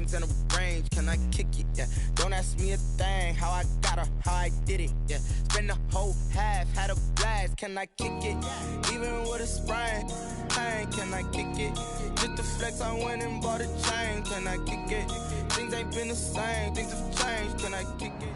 lanes and a range, can I kick it? Yeah, don't ask me a thing, how I got her, how I did it. Yeah, spend the whole half, had a blast, can I kick it? Even with a sprain, pain, can I kick it? Just the flex, I went and bought a chain, can I kick it? Things ain't been the same, things have changed, can I kick it?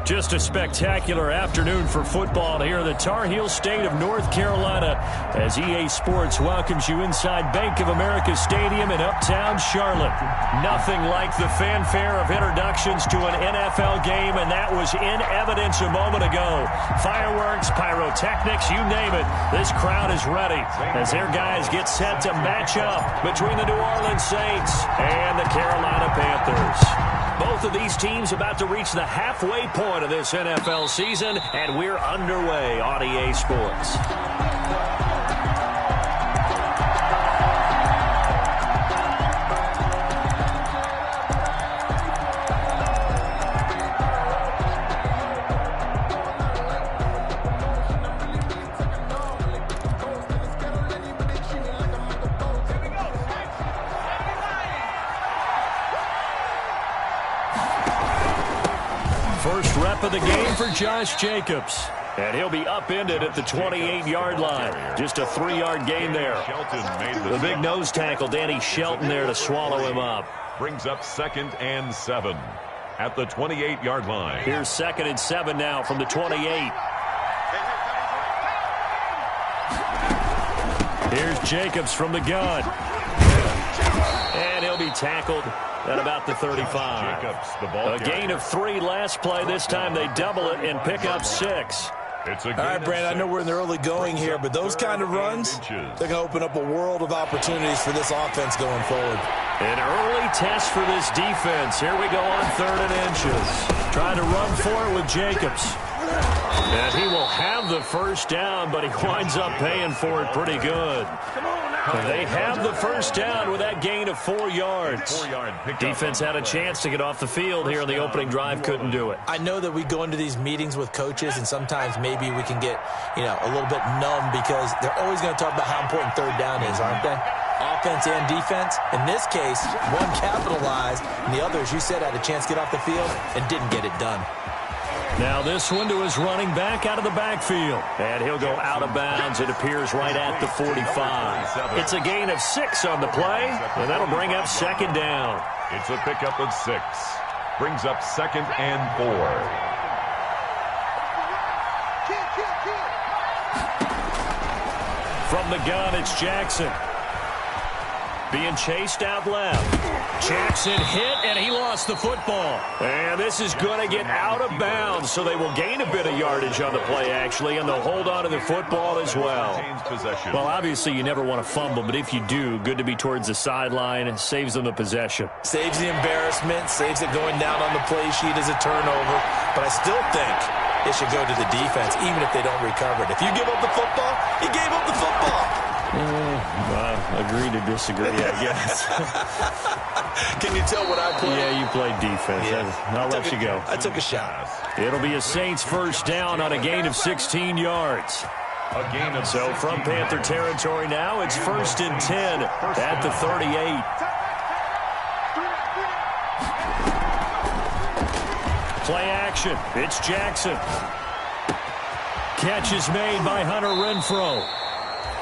Just a spectacular afternoon for football here in the Tar Heel state of North Carolina as EA Sports welcomes you inside Bank of America Stadium in uptown Charlotte. Nothing like the fanfare of introductions to an NFL game, and that was in evidence a moment ago. Fireworks, pyrotechnics, you name it. This crowd is ready as their guys get set to match up between the New Orleans Saints and the Carolina Panthers. Both of these teams about to reach the halfway point of this NFL season, and we're underway on EA Sports. First rep of the game for Josh Jacobs. And he'll be upended at the 28-yard line. Just a 3-yard gain there. The big nose tackle, Danny Shelton, there to swallow him up. Brings up 2nd and 7 at the 28-yard line. Here's 2nd and 7 now from the 28. Here's Jacobs from the gun. And he'll be tackled at about the 35. A gain of 3 last play. This time they double it and pick up 6. All right, Brandon, I know we're in the early going here, but those kind of runs, they're going to open up a world of opportunities for this offense going forward. An early test for this defense. Here we go on 3rd and inches. Trying to run for it with Jacobs. And he will have the first down, but he winds up paying for it pretty good. They have the first down with that gain of 4 yards. Defense had a chance to get off the field here in the opening drive, couldn't do it. I know that we go into these meetings with coaches, and sometimes maybe we can get, a little bit numb because they're always going to talk about how important 3rd down is, aren't they? Offense and defense. In this case, one capitalized, and the other, as you said, had a chance to get off the field and didn't get it done. Now this one to his running back out of the backfield. And he'll go out of bounds. It appears right at the 45. It's a gain of 6 on the play, and that'll bring up 2nd down. It's a pickup of 6. Brings up 2nd and 4. From the gun, it's Jackson. Being chased out left. Jackson hit, and he lost the football. And this is going to get out of bounds, so they will gain a bit of yardage on the play, actually, and they'll hold on to the football as well. Well, obviously, you never want to fumble, but if you do, good to be towards the sideline. Saves them the possession. Saves the embarrassment, saves it going down on the play sheet as a turnover. But I still think it should go to the defense, even if they don't recover it. If you give up the football, you gave up the football. Agree to disagree, I guess. Can you tell what I played? Yeah, you played defense. Yeah. I'll let you go. I took a shot. It'll be a Saints first down on a gain of 16 yards. So from Panther territory now, it's 1st and 10 at the 38. Play action. It's Jackson. Catch is made by Hunter Renfrow.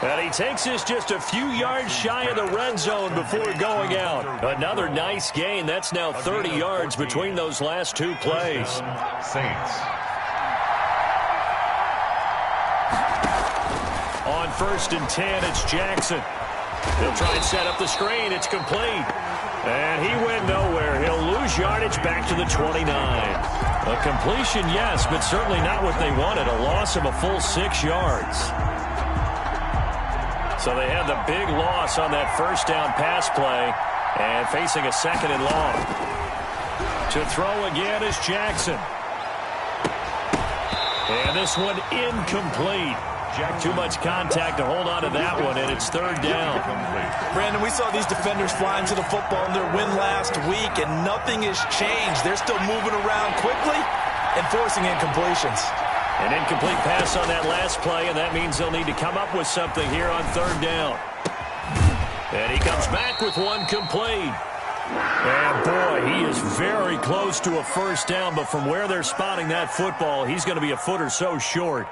And he takes this just a few yards shy of the red zone before going out. Another nice gain. That's now 30 yards between those last 2 plays. Saints. On 1st and 10, it's Jackson. He'll try and set up the screen. It's complete. And he went nowhere. He'll lose yardage back to the 29. A completion, yes, but certainly not what they wanted. A loss of a full 6 yards. So they had the big loss on that first down pass play and facing a 2nd and long. To throw again is Jackson. And this one incomplete. Too much contact to hold on to that one, and it's 3rd down. Brandon, we saw these defenders flying to the football in their win last week, and nothing has changed. They're still moving around quickly and forcing incompletions. An incomplete pass on that last play, and that means they'll need to come up with something here on 3rd down. And he comes back with one complete. And, boy, he is very close to a first down, but from where they're spotting that football, he's going to be a foot or so short.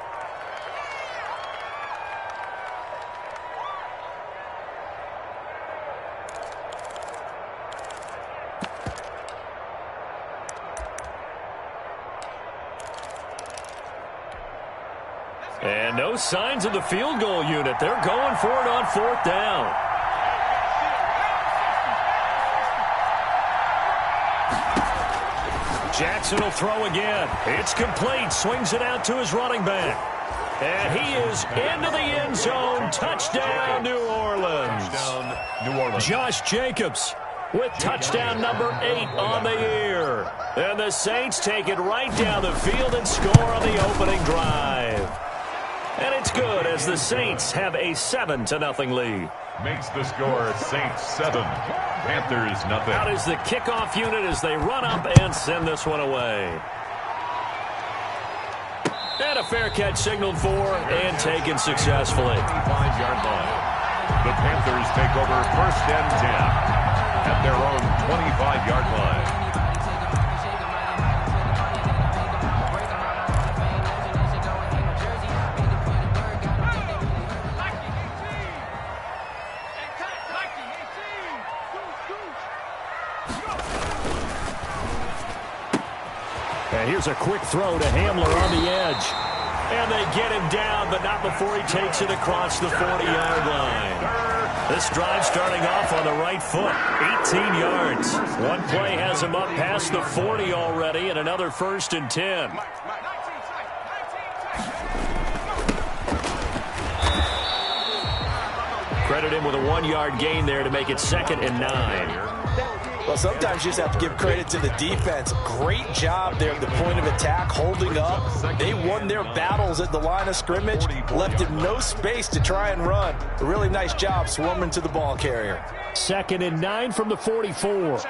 And no signs of the field goal unit. They're going for it on fourth down. Jackson will throw again. It's complete. Swings it out to his running back. And he is into the end zone. Touchdown, New Orleans. Touchdown, New Orleans. Josh Jacobs with touchdown number 8 on the year. And the Saints take it right down the field and score on the opening drive. And it's good as the Saints have a 7-0 lead. Makes the score Saints 7, Panthers nothing. Out is the kickoff unit as they run up and send this one away. And a fair catch signaled for and taken successfully. 5-yard line. The Panthers take over first and 10 at their own 25-yard line. And here's a quick throw to Hamler on the edge. And they get him down, but not before he takes it across the 40-yard line. This drive starting off on the right foot, 18 yards. One play has him up past the 40 already, and another 1st and 10. Credit him with a 1-yard gain there to make it 2nd and 9. Well, sometimes you just have to give credit to the defense. Great job there at the point of attack, holding up. They won their battles at the line of scrimmage, left him no space to try and run. A really nice job swarming to the ball carrier. 2nd and 9 from the 44.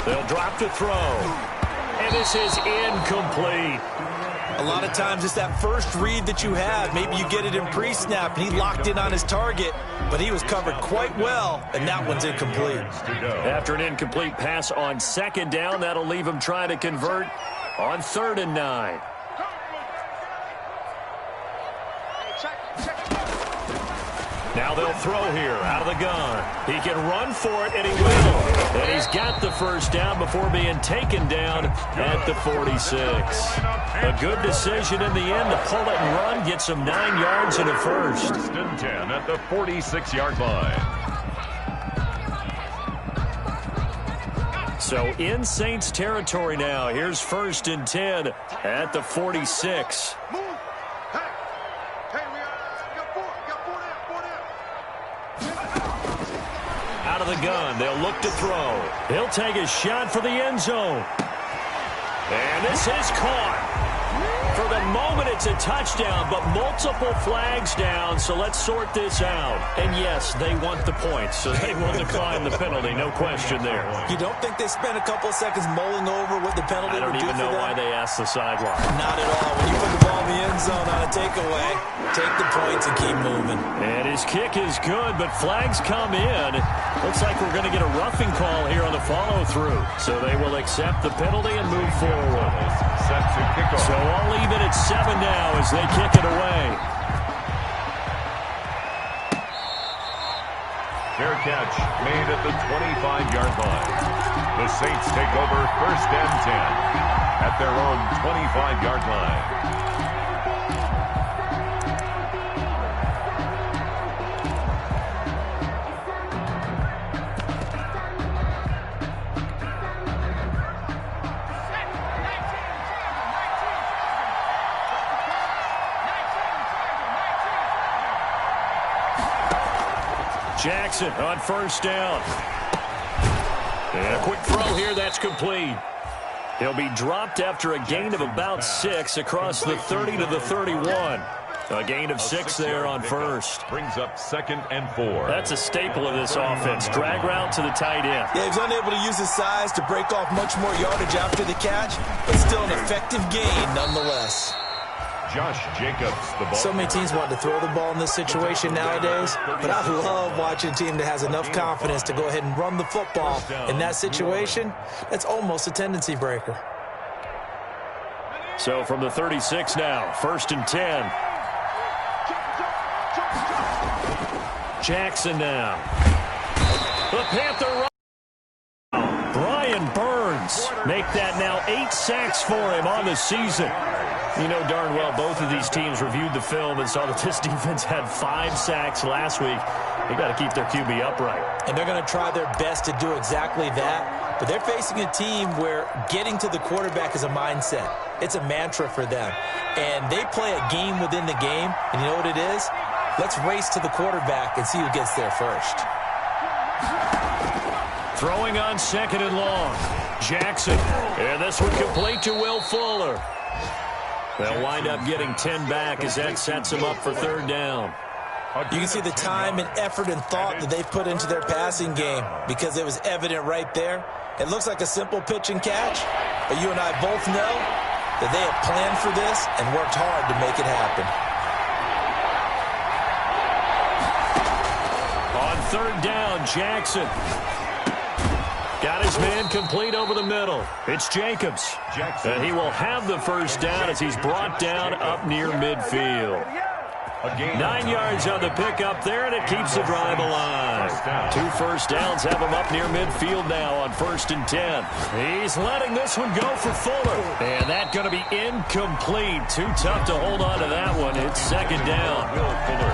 They'll drop to throw. And this is incomplete. A lot of times it's that first read that you have. Maybe you get it in pre-snap, and he locked in on his target, but he was covered quite well, and that one's incomplete. After an incomplete pass on 2nd down, that'll leave him trying to convert on 3rd and 9. Now they'll throw here out of the gun. He can run for it, and he will. And he's got the first down before being taken down at the 46. A good decision in the end to pull it and run, gets him 9 yards and a first. 1st and 10 at the 46-yard line. So in Saints territory now. Here's 1st and 10 at the 46. Out of the gun, they'll look to throw. He'll take a shot for the end zone. And this is caught. For the moment, it's a touchdown, but multiple flags down, so let's sort this out. And yes, they want the points, so they will decline the penalty, no question there. You don't think they spent a couple of seconds mulling over what the penalty would do for them? I don't even know why they asked the sideline. Not at all. When you put the ball in the end zone on a takeaway, take the points and keep moving. And his kick is good, but flags come in. Looks like we're going to get a roughing call here on the follow-through. So they will accept the penalty and move forward. Set to kick off. So all even at 7 now as they kick it away. Fair catch made at the 25-yard line. The Saints take over 1st and 10 at their own 25-yard line. Jackson on 1st down. And a quick throw here, that's complete. He'll be dropped after a gain of about 6 across the 30 to the 31. A gain of 6 there on 1st. Brings up 2nd and 4. That's a staple of this offense. Drag route to the tight end. Yeah, he's unable to use his size to break off much more yardage after the catch, but still an effective gain nonetheless. Josh Jacobs, the ball. So many teams want to throw the ball in this situation nowadays, but I love watching a team that has enough confidence to go ahead and run the football. In that situation, that's almost a tendency breaker. So from the 36 now, 1st and 10. Jackson now. The Panther. Brian Burns make that now 8 sacks for him on the season. You know darn well both of these teams reviewed the film and saw that this defense had 5 sacks last week. They got to keep their QB upright. And they're going to try their best to do exactly that. But they're facing a team where getting to the quarterback is a mindset. It's a mantra for them. And they play a game within the game. And you know what it is? Let's race to the quarterback and see who gets there first. Throwing on 2nd and long. Jackson. And this one complete to Will Fuller. They'll wind up getting 10 back as that sets them up for 3rd down. You can see the time and effort and thought that they put into their passing game because it was evident right there. It looks like a simple pitch and catch, but you and I both know that they have planned for this and worked hard to make it happen. On 3rd down, Jackson. Got his man complete over the middle. It's Jacobs. And he will have the 1st down as he's brought down up near midfield. 9 yards on the pickup there, and it keeps the drive alive. 2 first downs have him up near midfield now on 1st and 10. He's letting this one go for Fuller. And that's going to be incomplete. Too tough to hold on to that one. It's 2nd down.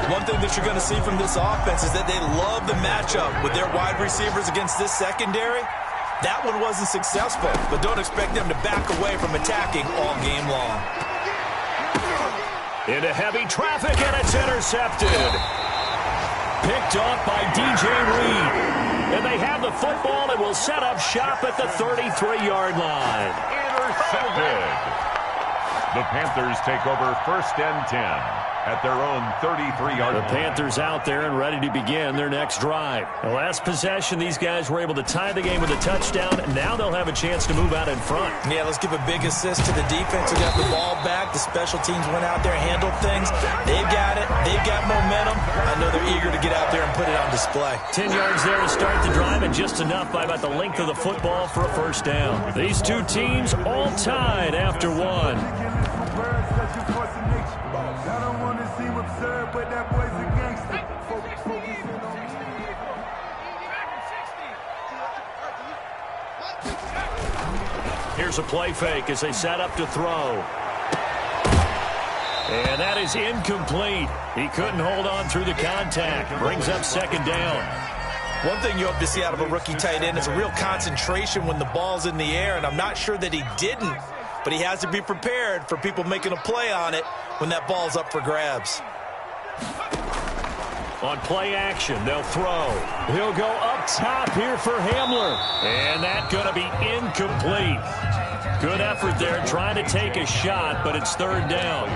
One thing that you're going to see from this offense is that they love the matchup with their wide receivers against this secondary. That one wasn't successful, but don't expect them to back away from attacking all game long. Into heavy traffic, and it's intercepted. Picked off by DJ Reed. And they have the football and will set up shop at the 33-yard line. Intercepted. The Panthers take over 1st and 10 at their own 33-yard line. The Panthers out there and ready to begin their next drive. The last possession, these guys were able to tie the game with a touchdown. Now they'll have a chance to move out in front. Yeah, let's give a big assist to the defense who got the ball back. The special teams went out there and handled things. They've got it. They've got momentum. I know they're eager to get out there and put it on display. 10 yards there to start the drive, and just enough by about the length of the football for a 1st down. These two teams all tied after one. Here's a play fake as they set up to throw. And that is incomplete. He couldn't hold on through the contact. Brings up 2nd down. One thing you hope to see out of a rookie tight end is a real concentration when the ball's in the air, and I'm not sure that he didn't, but he has to be prepared for people making a play on it when that ball's up for grabs. On play action, they'll throw. He'll go up top here for Hamler. And that's going to be incomplete. Good effort there trying to take a shot, but it's 3rd down.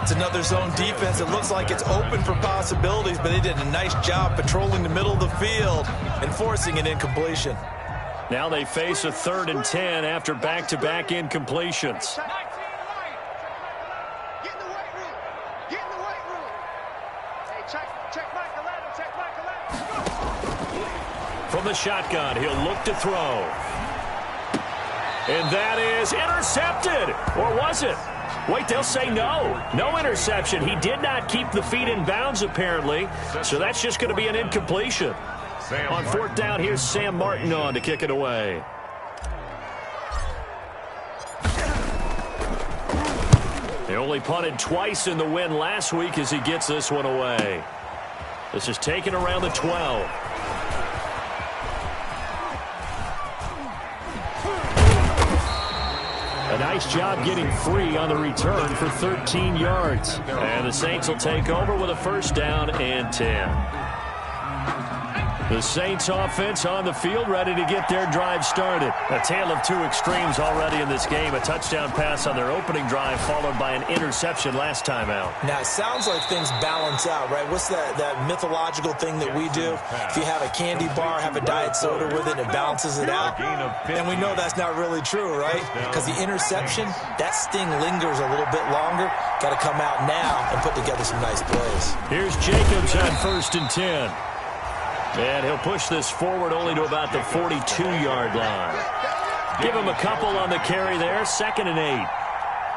It's another zone defense. It looks like it's open for possibilities, but they did a nice job patrolling the middle of the field and forcing an incompletion. Now they face a 3rd and 10 after back-to-back incompletions. From the shotgun, he'll look to throw. And that is intercepted. Or was it? Wait, they'll say no. No interception. He did not keep the feet in bounds, apparently. So that's just going to be an incompletion. On 4th down, here's Sam Martin on to kick it away. He only punted twice in the win last week as he gets this one away. This is taken around the 12. A nice job getting free on the return for 13 yards. And the Saints will take over with a 1st down and 10. The Saints offense on the field, ready to get their drive started. A tale of two extremes already in this game. A touchdown pass on their opening drive, followed by an interception last time out. Now, it sounds like things balance out, right? What's that mythological thing that we do? If you have a candy bar, have a diet soda with it, it balances it out. And we know that's not really true, right? Because the interception, that sting lingers a little bit longer. Got to come out now and put together some nice plays. Here's Jacobs on 1st and 10. And he'll push this forward only to about the 42-yard line. Give him a couple on the carry there. 2nd and 8.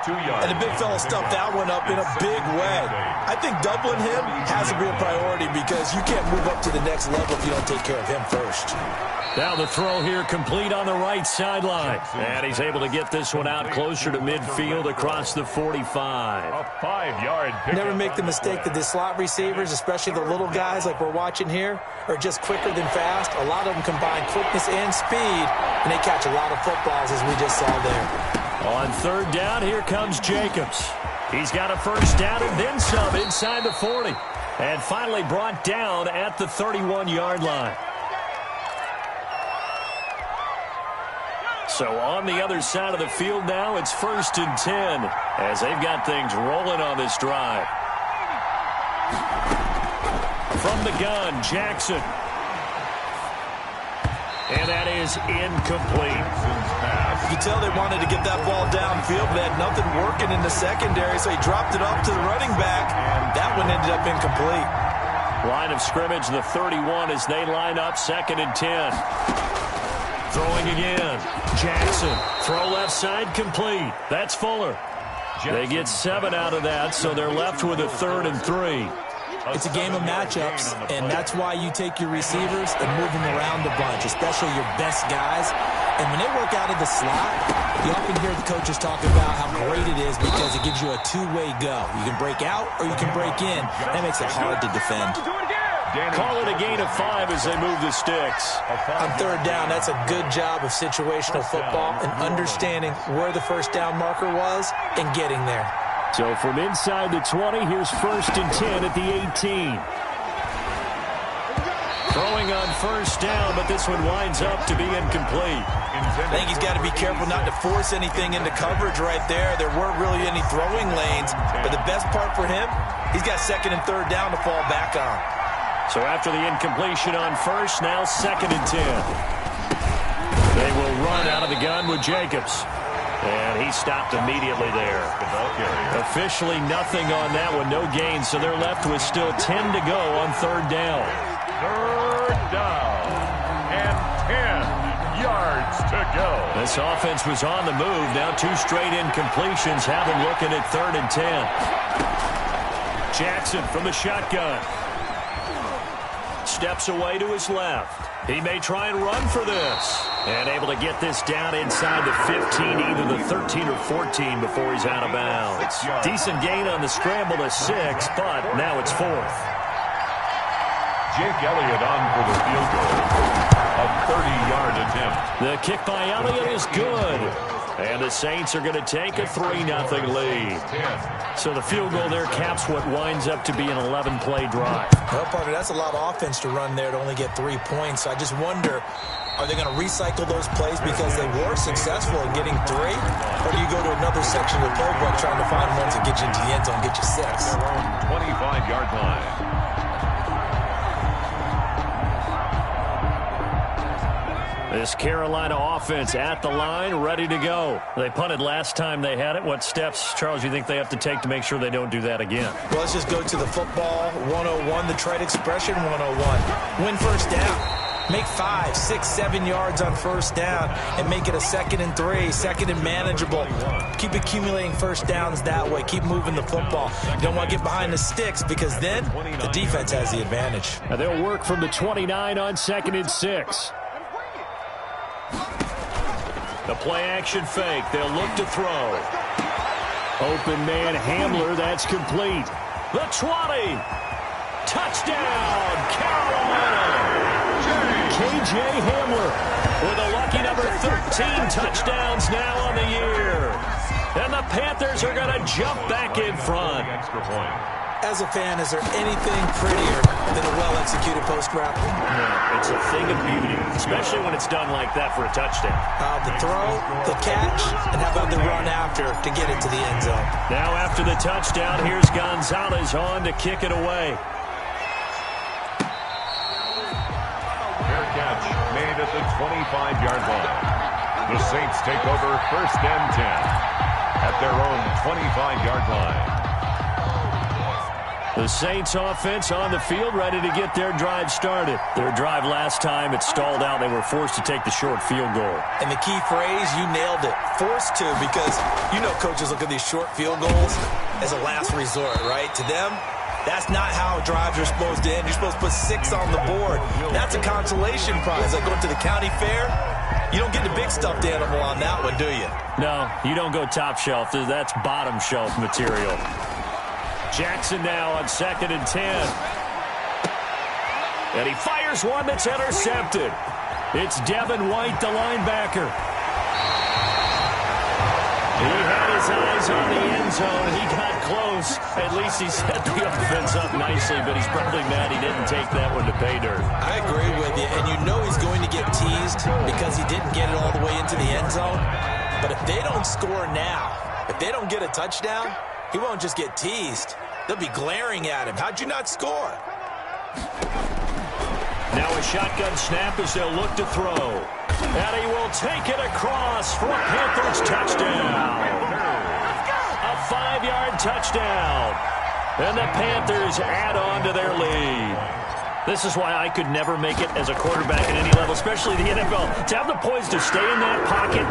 2 yards. And the big fella stuffed that one up in a big way. I think doubling him has to be a priority because you can't move up to the next level if you don't take care of him first. Now the throw here complete on the right sideline. And he's able to get this one out closer to midfield across the 45. A 5-yard pick. Never make the mistake that the slot receivers, especially the little guys like we're watching here, are just quicker than fast. A lot of them combine quickness and speed, and they catch a lot of footballs as we just saw there. On 3rd down, here comes Jacobs. He's got a 1st down and then some inside the 40. And finally brought down at the 31-yard line. So on the other side of the field now, it's 1st and 10 as they've got things rolling on this drive. From the gun, Jackson. And that is incomplete. You can tell they wanted to get that ball downfield, but they had nothing working in the secondary, so he dropped it up to the running back. That one ended up incomplete. Line of scrimmage, the 31 as they line up, 2nd and 10. Throwing again. Jackson. Throw left side complete. That's Fuller. They get 7 out of that, so they're left with a 3rd and 3. It's a game of matchups, and that's why you take your receivers and move them around a bunch, especially your best guys. And when they work out of the slot, you often hear the coaches talk about how great it is because it gives you a two-way go. You can break out or you can break in. That makes it hard to defend. Call it a gain of 5 as they move the sticks. On 3rd down, that's a good job of situational football and understanding where the 1st down marker was and getting there. So from inside the 20, here's 1st and 10 at the 18. Throwing on 1st down, but this one winds up to be incomplete. I think he's got to be careful not to force anything into coverage right there. There weren't really any throwing lanes, but the best part for him, he's got 2nd and 3rd down to fall back on. So after the incompletion on 1st, now 2nd and 10. They will run out of the gun with Jacobs. And he stopped immediately there. Officially nothing on that one, no gain, so they're left with still 10 to go on 3rd down. 3rd down and 10 yards to go. This offense was on the move. Now 2 straight incompletions have them looking at 3rd and 10. Jackson from the shotgun. Steps away to his left. He may try and run for this. And able to get this down inside the 15, either the 13 or 14 before he's out of bounds. Decent gain on the scramble to 6, but now it's 4th. Jake Elliott on for the field goal. A 30-yard attempt. The kick by Elliott is good. And the Saints are going to take a 3-0 lead. So the field goal there caps what winds up to be an 11-play drive. Well, partner, that's a lot of offense to run there to only get 3 points. So I just wonder, are they going to recycle those plays because they were successful in getting 3? Or do you go to another section of the playbook trying to find ones that get you into the end zone and get you 6? Their own 25-yard line. This Carolina offense at the line, ready to go. They punted last time they had it. What steps, Charles, you think they have to take to make sure they don't do that again? Well, let's just go to the football 101, the trade expression 101. Win 1st down. Make 5, 6, 7 yards on 1st down and make it a 2nd and 3, 2nd and manageable. Keep accumulating 1st downs that way. Keep moving the football. You don't want to get behind the sticks because then the defense has the advantage. Now they'll work from the 29 on 2nd and 6. The play-action fake. They'll look to throw. Open man Hamler. That's complete. The 20. Touchdown, Carolina. K.J. Hamler with a lucky number 13 touchdowns now on the year. And the Panthers are going to jump back in front. Extra point. As a fan, is there anything prettier than a well-executed post route? No, it's a thing of beauty, especially when it's done like that for a touchdown. The throw, the catch, and how about the run after to get it to the end zone? Now after the touchdown, here's Gonzalez on to kick it away. Fair catch made at the 25-yard line. The Saints take over 1st and 10 at their own 25-yard line. The Saints offense on the field, ready to get their drive started. Their drive last time, it stalled out. They were forced to take the short field goal. And the key phrase, you nailed it, forced to, because you know coaches look at these short field goals as a last resort, right? To them, that's not how drives are supposed to end. You're supposed to put 6 on the board. That's a consolation prize. Like going to the county fair, you don't get the big stuffed animal on that one, do you? No, you don't go top shelf. That's bottom shelf material. Jackson now on 2nd and 10. And he fires one that's intercepted. It's Devin White, the linebacker. He had his eyes on the end zone. He got close. At least he set the offense up nicely, but he's probably mad he didn't take that one to pay dirt. I agree with you, and you know he's going to get teased because he didn't get it all the way into the end zone. But if they don't score now, if they don't get a touchdown, he won't just get teased. They'll be glaring at him. How'd you not score? Now a shotgun snap as they'll look to throw. And he will take it across for a Panthers touchdown. A 5-yard touchdown. And the Panthers add on to their lead. This is why I could never make it as a quarterback at any level, especially the NFL. To have the poise to stay in that pocket,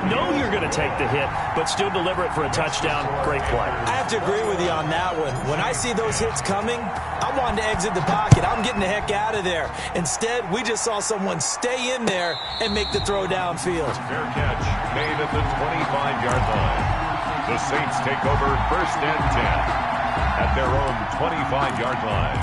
know you're going to take the hit, but still deliver it for a touchdown. Great play. I have to agree with you on that one. When I see those hits coming, I'm wanting to exit the pocket. I'm getting the heck out of there. Instead, we just saw someone stay in there and make the throw downfield. Fair catch made at the 25-yard line. The Saints take over 1st and 10 at their own 25-yard line.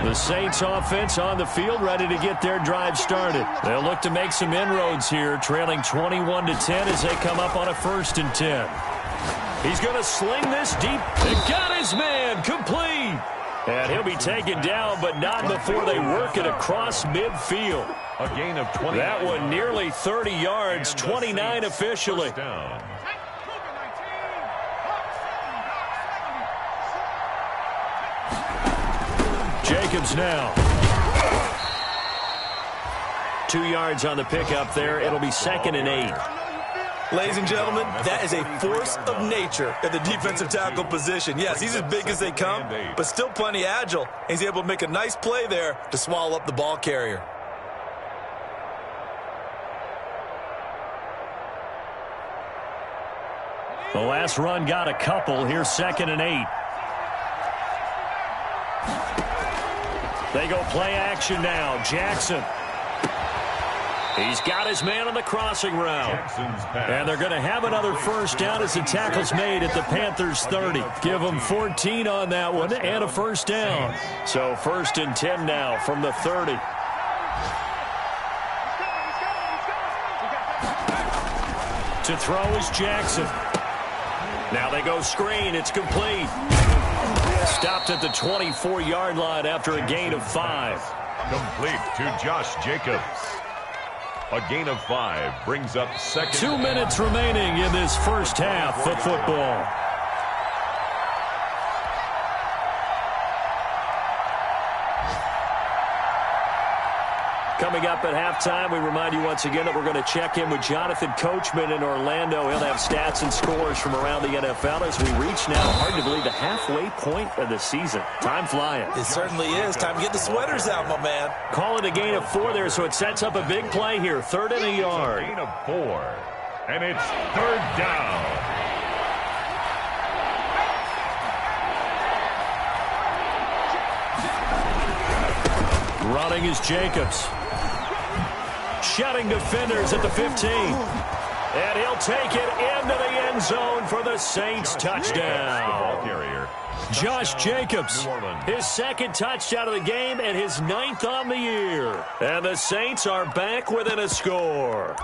The Saints offense on the field, ready to get their drive started. They'll look to make some inroads here, trailing 21-10 as they come up on a 1st and 10. He's going to sling this deep. And got his man complete. And he'll be taken down, but not before they work it across midfield. A gain of 20. That one nearly 30 yards, 29 officially. Jacobs now. 2 yards on the pickup there. It'll be 2nd and 8. Ladies and gentlemen, that is a force of nature at the defensive tackle position. Yes, he's as big as they come, but still plenty agile. He's able to make a nice play there to swallow up the ball carrier. The last run got a couple. Here's 2nd and 8. They go play action now. Jackson. He's got his man on the crossing route. And they're going to have another 1st down as the tackle's made at the Panthers 30. Give them 14 on that one and a 1st down. So 1st and 10 now from the 30. To throw is Jackson. Now they go screen. It's complete. Stopped at the 24-yard line after a gain of 5. Complete to Josh Jacobs. A gain of 5 brings up 2nd. 2 minutes remaining in this first half of football. Coming up at halftime, we remind you once again that we're going to check in with Jonathan Coachman in Orlando. He'll have stats and scores from around the NFL as we reach now, hard to believe, the halfway point of the season. Time flying. It certainly is. Time to get the sweaters out, my man. Call it a gain of 4 there, so it sets up a big play here. 3rd and a yard. Gain of 4, and it's 3rd down. Running is Jacobs. Shutting defenders at the 15. And he'll take it into the end zone for the Saints touchdown. Josh Jacobs, his 2nd touchdown of the game and his 9th on the year. And the Saints are back within a score.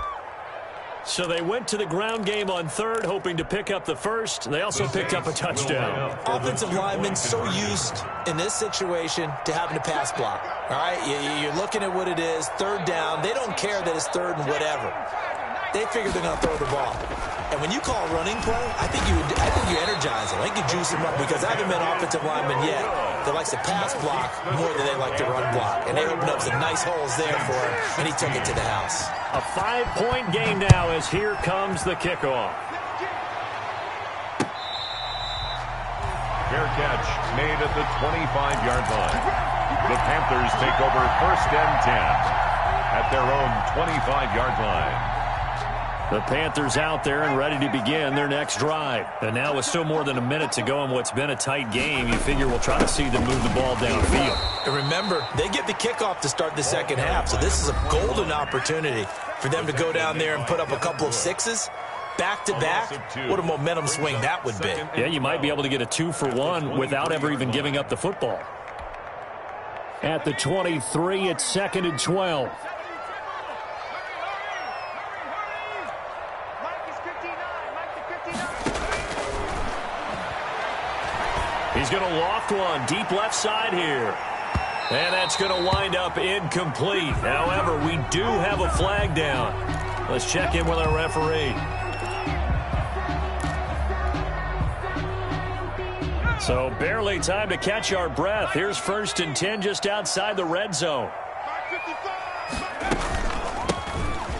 So they went to the ground game on third, hoping to pick up the first. They also picked up a touchdown. Offensive linemen so used in this situation to having to pass block. All right, you're looking at what it is, third down. They don't care that it's third and whatever. They figure they're going to throw the ball. And when you call a running play, I think you energize them. I think you juice them up because I haven't met offensive lineman yet that likes to pass block more than they like to run block. And they opened up some nice holes there for him, and he took it to the house. A 5-point game now as here comes the kickoff. Fair catch made at the 25-yard line. The Panthers take over first and 10 at their own 25-yard line. The Panthers out there and ready to begin their next drive. And now with still more than a minute to go in what's been a tight game, you figure we'll try to see them move the ball downfield. And remember, they get the kickoff to start the second half, so this is a golden opportunity for them to go down there and put up a couple of sixes. Back-to-back, what a momentum swing that would be. Yeah, you might be able to get a 2-for-1 without ever even giving up the football. At the 23, it's 2nd and 12. He's going to loft one deep left side here. And that's going to wind up incomplete. However, we do have a flag down. Let's check in with our referee. So barely time to catch our breath. Here's 1st and 10 just outside the red zone.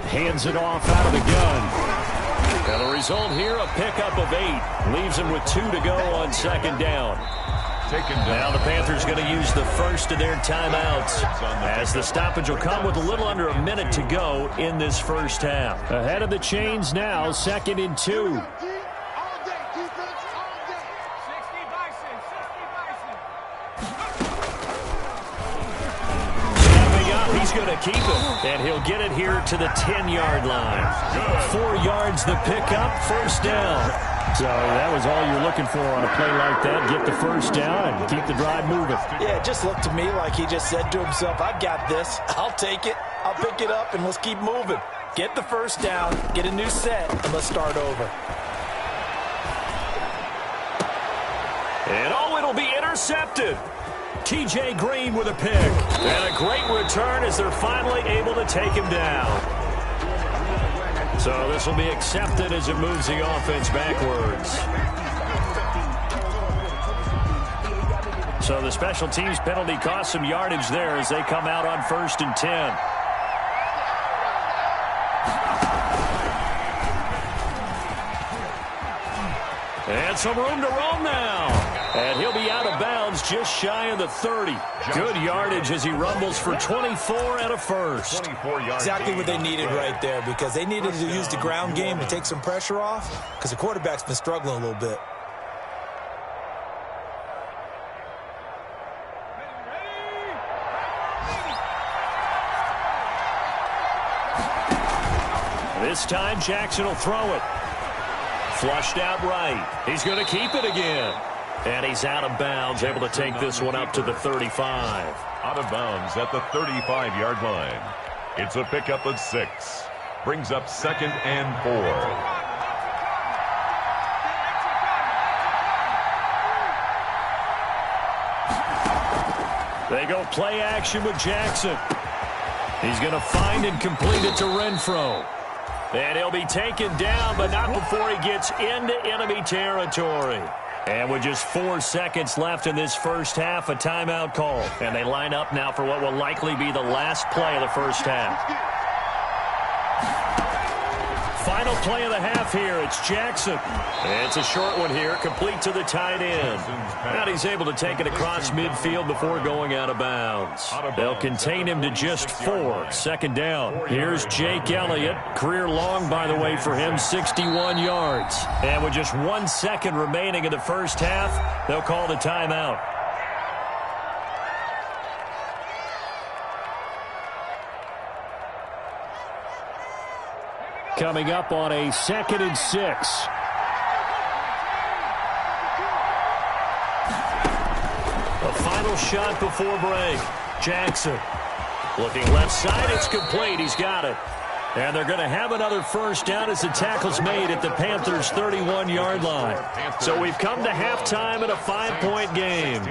Hands it off out of the gun. And the result here, a pickup of 8. Leaves him with 2 to go on 2nd down. Now the Panthers going to use the first of their timeouts as the stoppage will come with a little under a minute to go in this first half. Ahead of the chains now, 2nd and 2. He's going to keep it, and he'll get it here to the 10-yard line. 4 yards the pickup, 1st down. So that was all you're looking for on a play like that. Get the 1st down and keep the drive moving. Yeah, it just looked to me like he just said to himself, I've got this. I'll take it. I'll pick it up, and let's keep moving. Get the 1st down, get a new set, and let's start over. And oh, it'll be intercepted. T.J. Green with a pick. And a great return as they're finally able to take him down. So this will be accepted as it moves the offense backwards. So the special teams penalty cost some yardage there as they come out on 1st and 10. And some room to roam now. And he'll be out of bounds just shy of the 30. Good yardage as he rumbles for 24 and a first. Exactly what they needed right there because they needed to use the ground game to take some pressure off because the quarterback's been struggling a little bit. This time Jackson will throw it. Flushed out right. He's going to keep it again. And he's out of bounds, able to take this one up to the 35. Out of bounds at the 35-yard line. It's a pickup of 6. Brings up 2nd and 4. They go play action with Jackson. He's going to find and complete it to Renfro. And he'll be taken down, but not before he gets into enemy territory. And with just 4 seconds left in this first half, a timeout call. And they line up now for what will likely be the last play of the first half. Final play of the half here. It's Jackson. It's a short one here, complete to the tight end. And he's able to take it across midfield before going out of bounds. They'll contain him to just 4. 2nd down. Here's Jake Elliott. Career long, by the way, for him, 61 yards. And with just 1 second remaining in the first half, they'll call the timeout. Coming up on a 2nd and 6. A final shot before break. Jackson looking left side. It's complete. He's got it. And they're going to have another first down as the tackle's made at the Panthers' 31-yard line. So we've come to halftime in a 5-point game.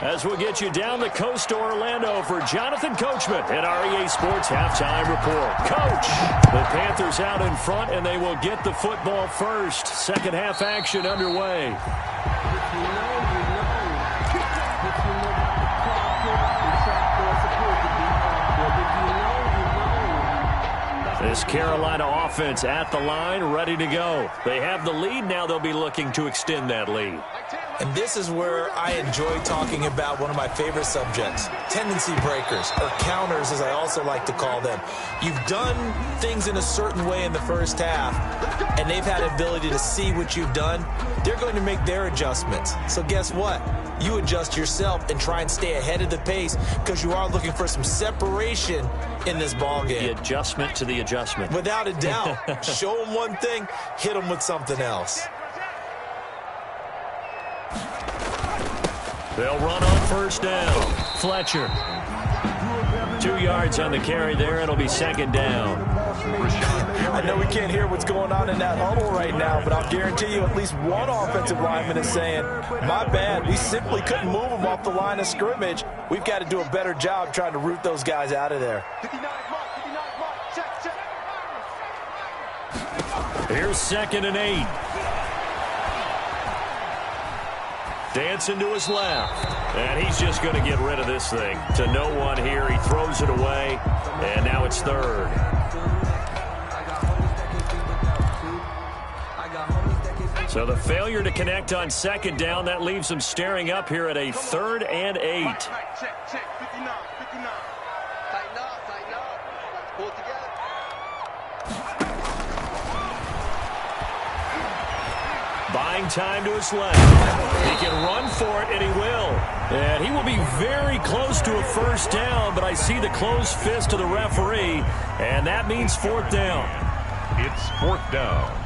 As we'll get you down the coast to Orlando for Jonathan Coachman at our EA Sports Halftime Report. Coach, the Panthers out in front, and they will get the football first. Second half action underway. This Carolina offense at the line, ready to go. They have the lead. Now they'll be looking to extend that lead. And this is where I enjoy talking about one of my favorite subjects, tendency breakers, or counters as I also like to call them. You've done things in a certain way in the first half, and they've had the ability to see what you've done. They're going to make their adjustments. So guess what? You adjust yourself and try and stay ahead of the pace because you are looking for some separation in this ball game. The adjustment to the adjustment. Without a doubt. Show them one thing, hit them with something else. They'll run on first down. Fletcher. 2 yards on the carry there. It'll be second down. I know we can't hear what's going on in that huddle right now, but I'll guarantee you at least one offensive lineman is saying, my bad, we simply couldn't move them off the line of scrimmage. We've got to do a better job trying to root those guys out of there. Here's 2nd and 8. Dancing to his left. And he's just going to get rid of this thing. To no one here. He throws it away. And now it's 3rd. So the failure to connect on 2nd down, that leaves them staring up here at a 3rd and 8. Buying time to his left. He can run for it, and he will. And he will be very close to a first down, but I see the closed fist of the referee, and that means 4th down. It's 4th down.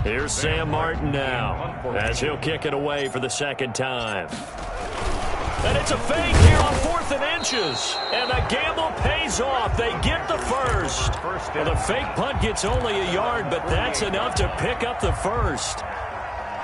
Here's Sam Martin now, as he'll kick it away for the 2nd time. And it's a fake here on 4th and inches. And the gamble pays off. They get the first. Well, the fake punt gets only a yard, but that's enough to pick up the first.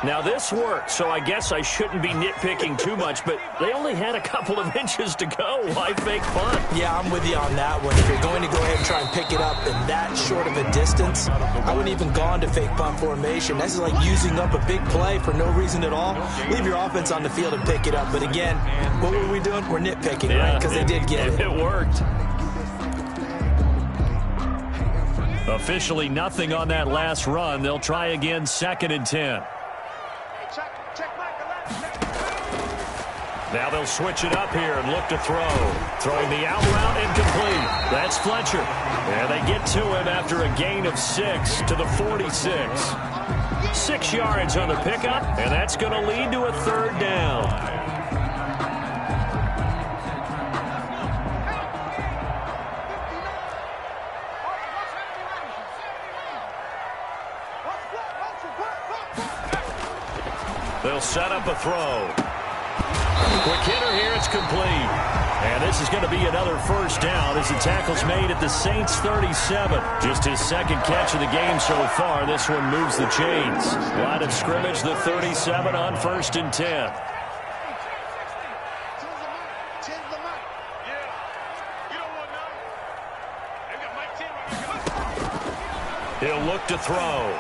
Now, this worked, so I guess I shouldn't be nitpicking too much, but they only had a couple of inches to go. Why fake punt? Yeah, I'm with you on that one. If you're going to go ahead and try and pick it up in that short of a distance, I wouldn't even gone to fake punt formation. This is like using up a big play for no reason at all. Leave your offense on the field and pick it up. But again, what were we doing? We're nitpicking, right? Because they did get it. It worked. Officially nothing on that last run. They'll try again, 2nd and 10. Now they'll switch it up here and look to throw. Throwing the out route incomplete. That's Fletcher. And they get to him after a gain of 6 to the 46. 6 yards on the pickup, and that's going to lead to a 3rd down. They'll set up a throw. Quick hitter here, it's complete. And this is going to be another first down as the tackle's made at the Saints' 37. Just his 2nd catch of the game so far. This one moves the chains. Line of scrimmage, the 37 on 1st and 10. He'll look to throw.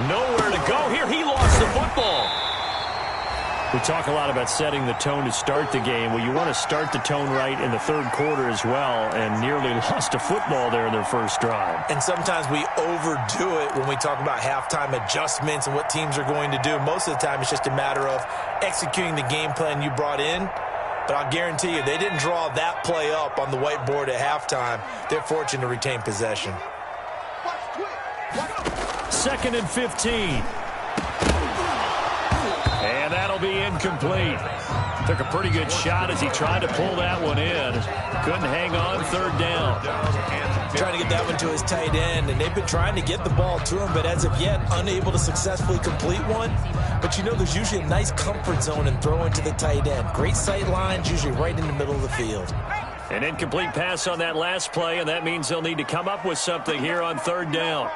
Nowhere to go here. He lost the football. We talk a lot about setting the tone to start the game. Well, you want to start the tone right in the 3rd quarter as well, and nearly lost a football there in their first drive. And sometimes we overdo it when we talk about halftime adjustments and what teams are going to do. Most of the time, it's just a matter of executing the game plan you brought in. But I'll guarantee you, they didn't draw that play up on the whiteboard at halftime. They're fortunate to retain possession. 2nd and 15. And that'll be incomplete. Took a pretty good shot as he tried to pull that one in. Couldn't hang on, 3rd down. Trying to get that one to his tight end, and they've been trying to get the ball to him, but as of yet, unable to successfully complete one. But you know, there's usually a nice comfort zone in throwing to the tight end. Great sight lines, usually right in the middle of the field. An incomplete pass on that last play, and that means they'll need to come up with something here on third down.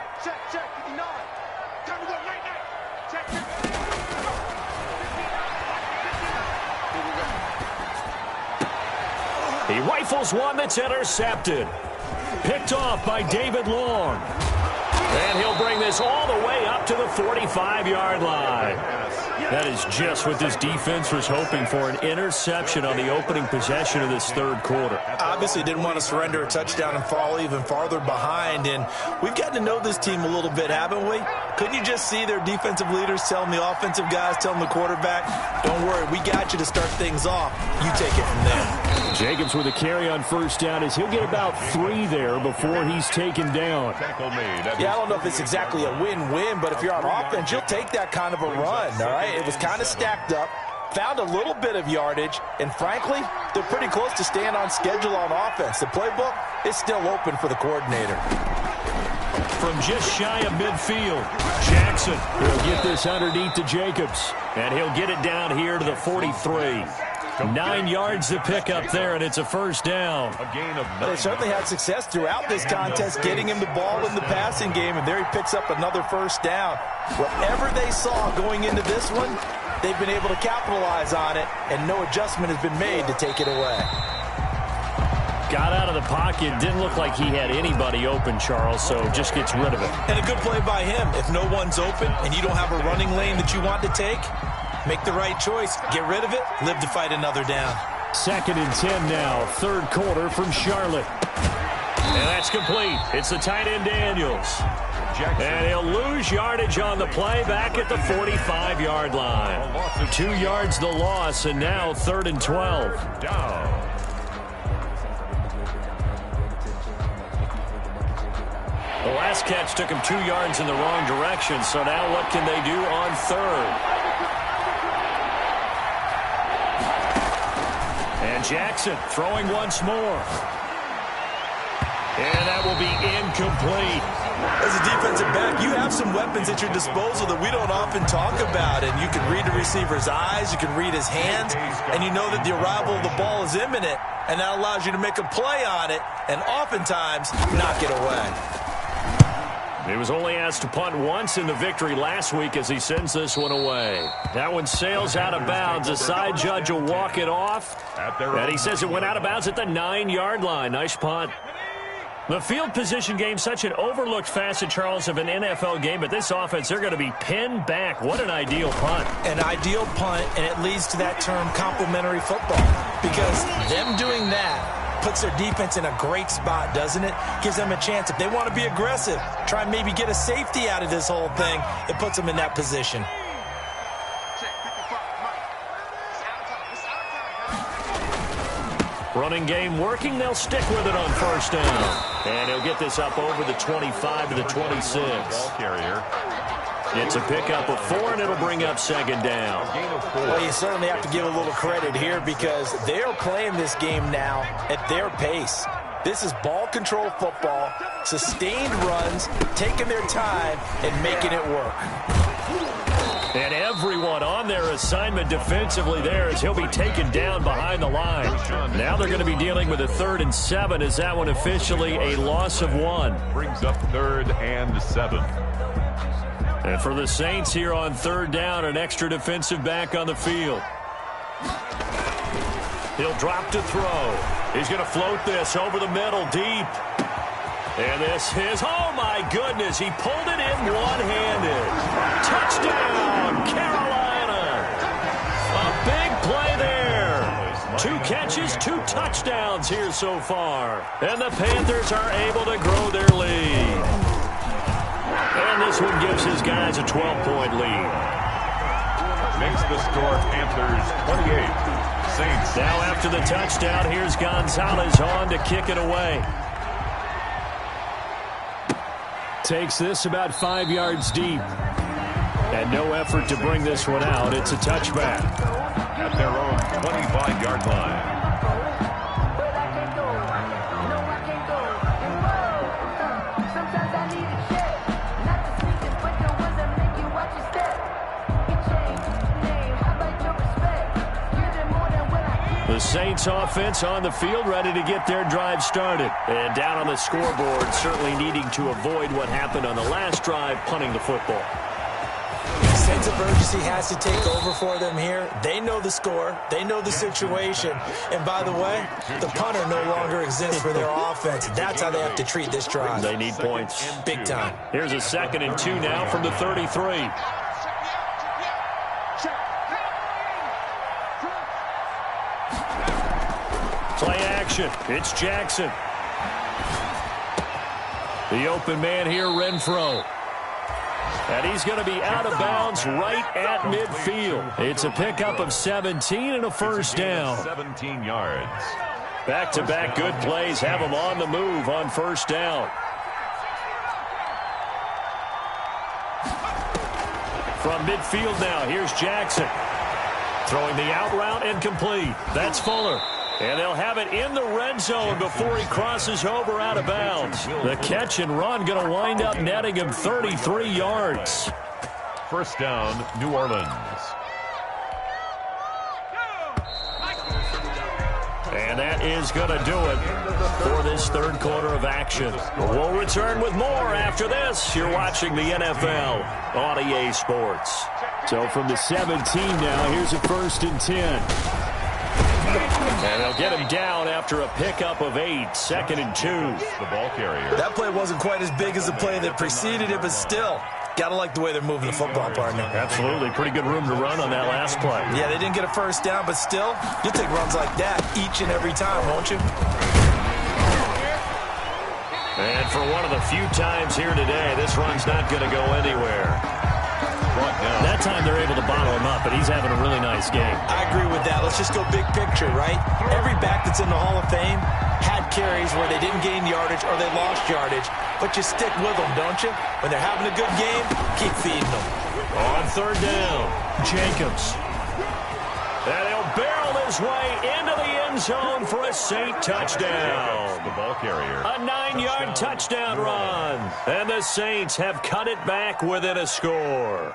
He rifles one that's intercepted. Picked off by David Long. And he'll bring this all the way up to the 45-yard line. That is just what this defense was hoping for, an interception on the opening possession of this third quarter. Obviously didn't want to surrender a touchdown and fall even farther behind, and we've gotten to know this team a little bit, haven't we? Couldn't you just see their defensive leaders telling the offensive guys, telling the quarterback, don't worry, we got you to start things off. You take it from there. Jacobs with a carry on first down as he'll get about 3 there before he's taken down. Yeah, I don't know if it's exactly a win-win, but if you're on offense, you'll take that kind of a run, all right? It was kind of stacked up, found a little bit of yardage, and frankly, they're pretty close to staying on schedule on offense. The playbook is still open for the coordinator. From just shy of midfield, Jackson will get this underneath to Jacobs, and he'll get it down here to the 43. 9 yards to pick up there, and it's a first down. They certainly had success throughout this contest, getting him the ball in the passing game, and there he picks up another first down. Whatever they saw going into this one, they've been able to capitalize on it, and no adjustment has been made to take it away. Got out of the pocket, didn't look like he had anybody open, Charles, so just gets rid of it. And a good play by him. If no one's open and you don't have a running lane that you want to take, make the right choice. Get rid of it. Live to fight another down. 2nd and 10 now. Third quarter from Charlotte. And that's complete. It's the tight end Daniels. And he'll lose yardage on the play back at the 45-yard line. 2 yards the loss, and now 3rd and 12. Down. The last catch took him 2 yards in the wrong direction, so now what can they do on 3rd? And Jackson throwing once more. And that will be incomplete. As a defensive back, you have some weapons at your disposal that we don't often talk about. And you can read the receiver's eyes, you can read his hands, and you know that the arrival of the ball is imminent. And that allows you to make a play on it and oftentimes knock it away. He was only asked to punt once in the victory last week as he sends this one away. That one sails out of bounds. A side judge will walk it off. And he says it went out of bounds at the 9-yard line. Nice punt. The field position game, such an overlooked facet, Charles, of an NFL game. But this offense, they're going to be pinned back. What an ideal punt. An ideal punt, and it leads to that term complementary football. Because them doing that puts their defense in a great spot, doesn't it? Gives them a chance. If they want to be aggressive, try and maybe get a safety out of this whole thing, it puts them in that position. Running game working. They'll stick with it on first down. And he'll get this up over the 25 to the 26. Ball carrier. It's a pickup of 4, and it'll bring up 2nd down. Well, you certainly have to give a little credit here because they're playing this game now at their pace. This is ball control football, sustained runs, taking their time, and making it work. And everyone on their assignment defensively there as he'll be taken down behind the line. Now they're going to be dealing with a 3rd and 7 as that one officially a loss of 1. Brings up 3rd and 7. And for the Saints here on 3rd down, an extra defensive back on the field. He'll drop to throw. He's going to float this over the middle deep. And this is, oh my goodness, he pulled it in one-handed. Touchdown, Carolina. A big play there. 2 catches, 2 touchdowns here so far. And the Panthers are able to grow their lead. And this one gives his guys a 12-point lead. Makes the score Panthers 28. Saints. Now after the touchdown, here's Gonzalez on to kick it away. Takes this about 5 yards deep. And no effort to bring this one out. It's a touchback. At their own 25-yard line. Saints offense on the field, ready to get their drive started. And down on the scoreboard, certainly needing to avoid what happened on the last drive, punting the football. Sense of urgency has to take over for them here. They know the score. They know the situation. And by the way, the punter no longer exists for their offense. That's how they have to treat this drive. They need points. Big time. Here's a 2nd and 2 now from the 33. Play action. It's Jackson. The open man here, Renfro. And he's going to be out of bounds right at midfield. It's a pickup of 17 and a first down. 17 yards. Back-to-back good plays have him on the move on first down. From midfield now, here's Jackson. Throwing the out route and complete. That's Fuller. And they'll have it in the red zone before he crosses over out of bounds. The catch and run going to wind up netting him 33 yards. First down, New Orleans. And that is going to do it for this third quarter of action. We'll return with more after this. You're watching the NFL on EA Sports. So from the 17 now, here's a 1st and 10. And they'll get him down after a pickup of 8, 2nd and 2. The ball carrier. That play wasn't quite as big as the play that preceded it, but still, gotta like the way they're moving the football, partner. Absolutely. Pretty good room to run on that last play. Yeah, they didn't get a first down, but still, you'll take runs like that each and every time, won't you? And for one of the few times here today, this run's not going to go anywhere. That time they're able to bottle him up, but he's having a really nice game. I agree with that. Let's just go big picture, right? Every back that's in the Hall of Fame had carries where they didn't gain yardage or they lost yardage, but you stick with them, don't you? When they're having a good game, keep feeding them. On third down, Jacobs. And he'll barrel his way into the end zone for a Saint touchdown. The ball carrier. A 9-yard touchdown run. And the Saints have cut it back within a score.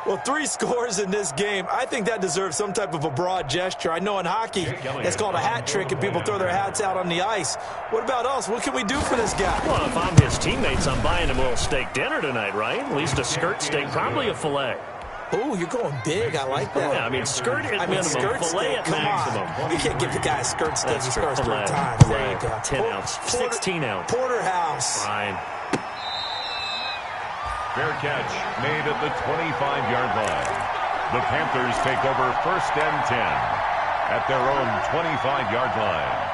Well, 3 scores in this game. I think that deserves some type of a broad gesture. I know in hockey, it's called a hat trick, and people throw their hats out on the ice. What about us? What can we do for this guy? Well, if I'm his teammates, I'm buying him a little steak dinner tonight, right? At least a skirt steak, probably a filet. Oh, you're going big. I like that. Yeah, I mean, skirt at minimum, skirt filet steak. at Come maximum. on. You can't give the guy a skirt steak. He scores 3 times. Filet. There you go. 10 ounce. 16 ounce. Porterhouse. Fine. Fair catch made at the 25-yard line. The Panthers take over 1st and 10 at their own 25-yard line.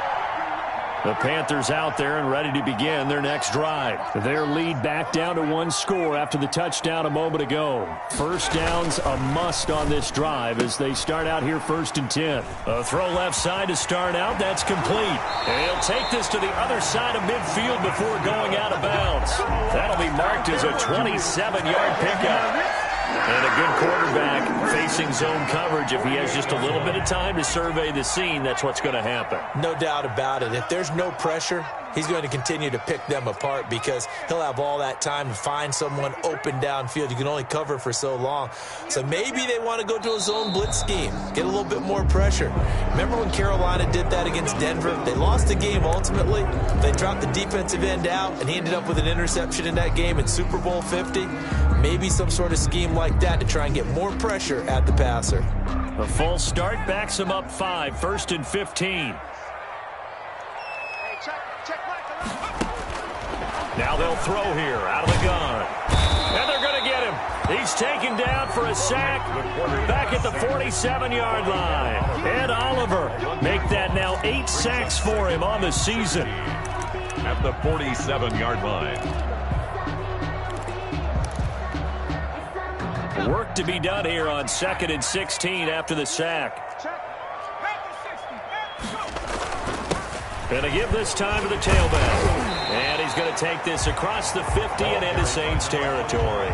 The Panthers out there and ready to begin their next drive. Their lead back down to 1 score after the touchdown a moment ago. First down's a must on this drive as they start out here 1st and 10. A throw left side to start out. That's complete. And he'll take this to the other side of midfield before going out of bounds. That'll be marked as a 27-yard pickup. And a good quarterback facing zone coverage. If he has just a little bit of time to survey the scene, that's what's going to happen. No doubt about it. If there's no pressure, he's going to continue to pick them apart because he'll have all that time to find someone open downfield. You can only cover for so long. So maybe they want to go to a zone blitz scheme, get a little bit more pressure. Remember when Carolina did that against Denver? They lost the game ultimately. They dropped the defensive end out, and he ended up with an interception in that game in Super Bowl 50. Maybe some sort of scheme like that to try and get more pressure at the passer. A full start backs him up 5, 1st and 15. Now they'll throw here out of the gun. And they're going to get him. He's taken down for a sack back at the 47-yard line. Ed Oliver make that now 8 sacks for him on the season. At the 47-yard line. Work to be done here on 2nd and 16 after the sack. Going to give this time to the tailback. And he's going to take this across the 50 and into Saints territory.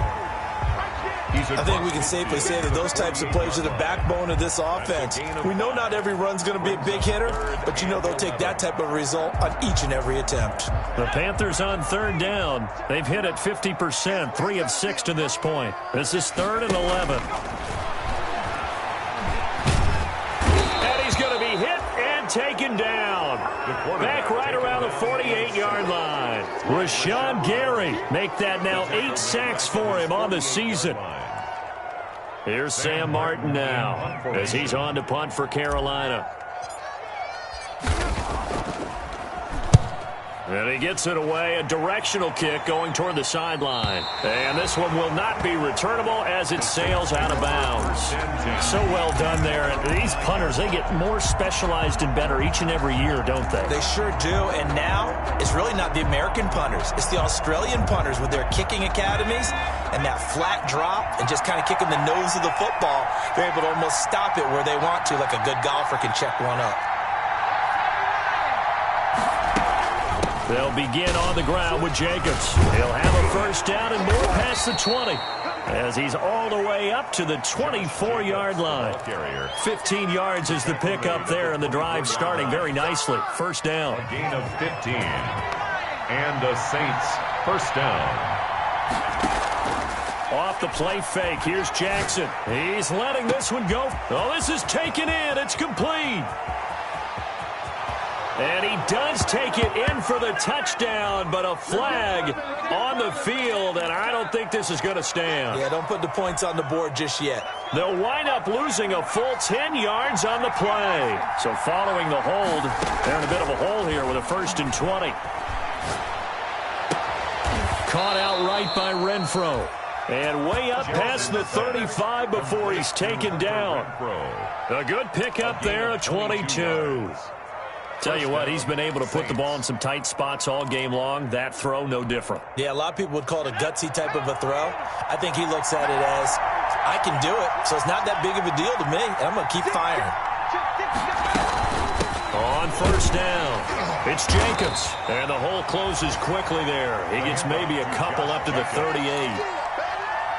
I think we can safely say that those types of plays are the backbone of this offense. We know not every run's going to be a big hitter, but you know they'll take that type of result on each and every attempt. The Panthers on 3rd down. They've hit it 50%, 3 of 6 to this point. This is 3rd and 11. And he's going to be hit taken down. Back right around the 48-yard line. Rashawn Gary make that now 8 sacks for him on the season. Here's Sam Martin now as he's on to punt for Carolina. And he gets it away, a directional kick going toward the sideline. And this one will not be returnable as it sails out of bounds. So well done there. And these punters, they get more specialized and better each and every year, don't they? They sure do. And now it's really not the American punters. It's the Australian punters with their kicking academies and that flat drop and just kind of kicking the nose of the football. They're able to almost stop it where they want to, like a good golfer can check one up. They'll begin on the ground with Jacobs. He'll have a first down and more past the 20 as he's all the way up to the 24-yard line. 15 yards is the pickup there, and the drive starting very nicely. First down. A gain of 15. And the Saints first down. Off the play fake, here's Jackson. He's letting this one go. Oh, this is taken in. It's complete. And he does take it in for the touchdown, but a flag on the field, and I don't think this is going to stand. Yeah, don't put the points on the board just yet. They'll wind up losing a full 10 yards on the play. So following the hold, they're in a bit of a hole here with a 1st and 20. Caught outright by Renfro. And way up past the 35 before he's taken down. A good pickup there, a 22. Tell you what, he's been able to put the ball in some tight spots all game long. That throw, no different. Yeah, a lot of people would call it a gutsy type of a throw. I think he looks at it as, I can do it, so it's not that big of a deal to me, and I'm going to keep firing. On first down, it's Jacobs, and the hole closes quickly there. He gets maybe a couple up to the 38.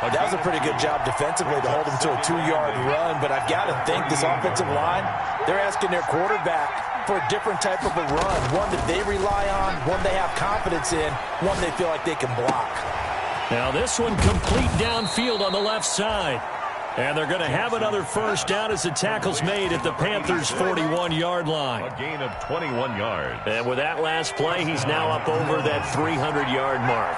That was a pretty good job defensively to hold him to a 2-yard run, but I've got to think this offensive line, they're asking their quarterback for a different type of a run, one that they rely on, one they have confidence in, one they feel like they can block. Now this one complete downfield on the left side. And they're going to have another first down as the tackle's made at the Panthers' 41-yard line. A gain of 21 yards. And with that last play, he's now up over that 300-yard mark.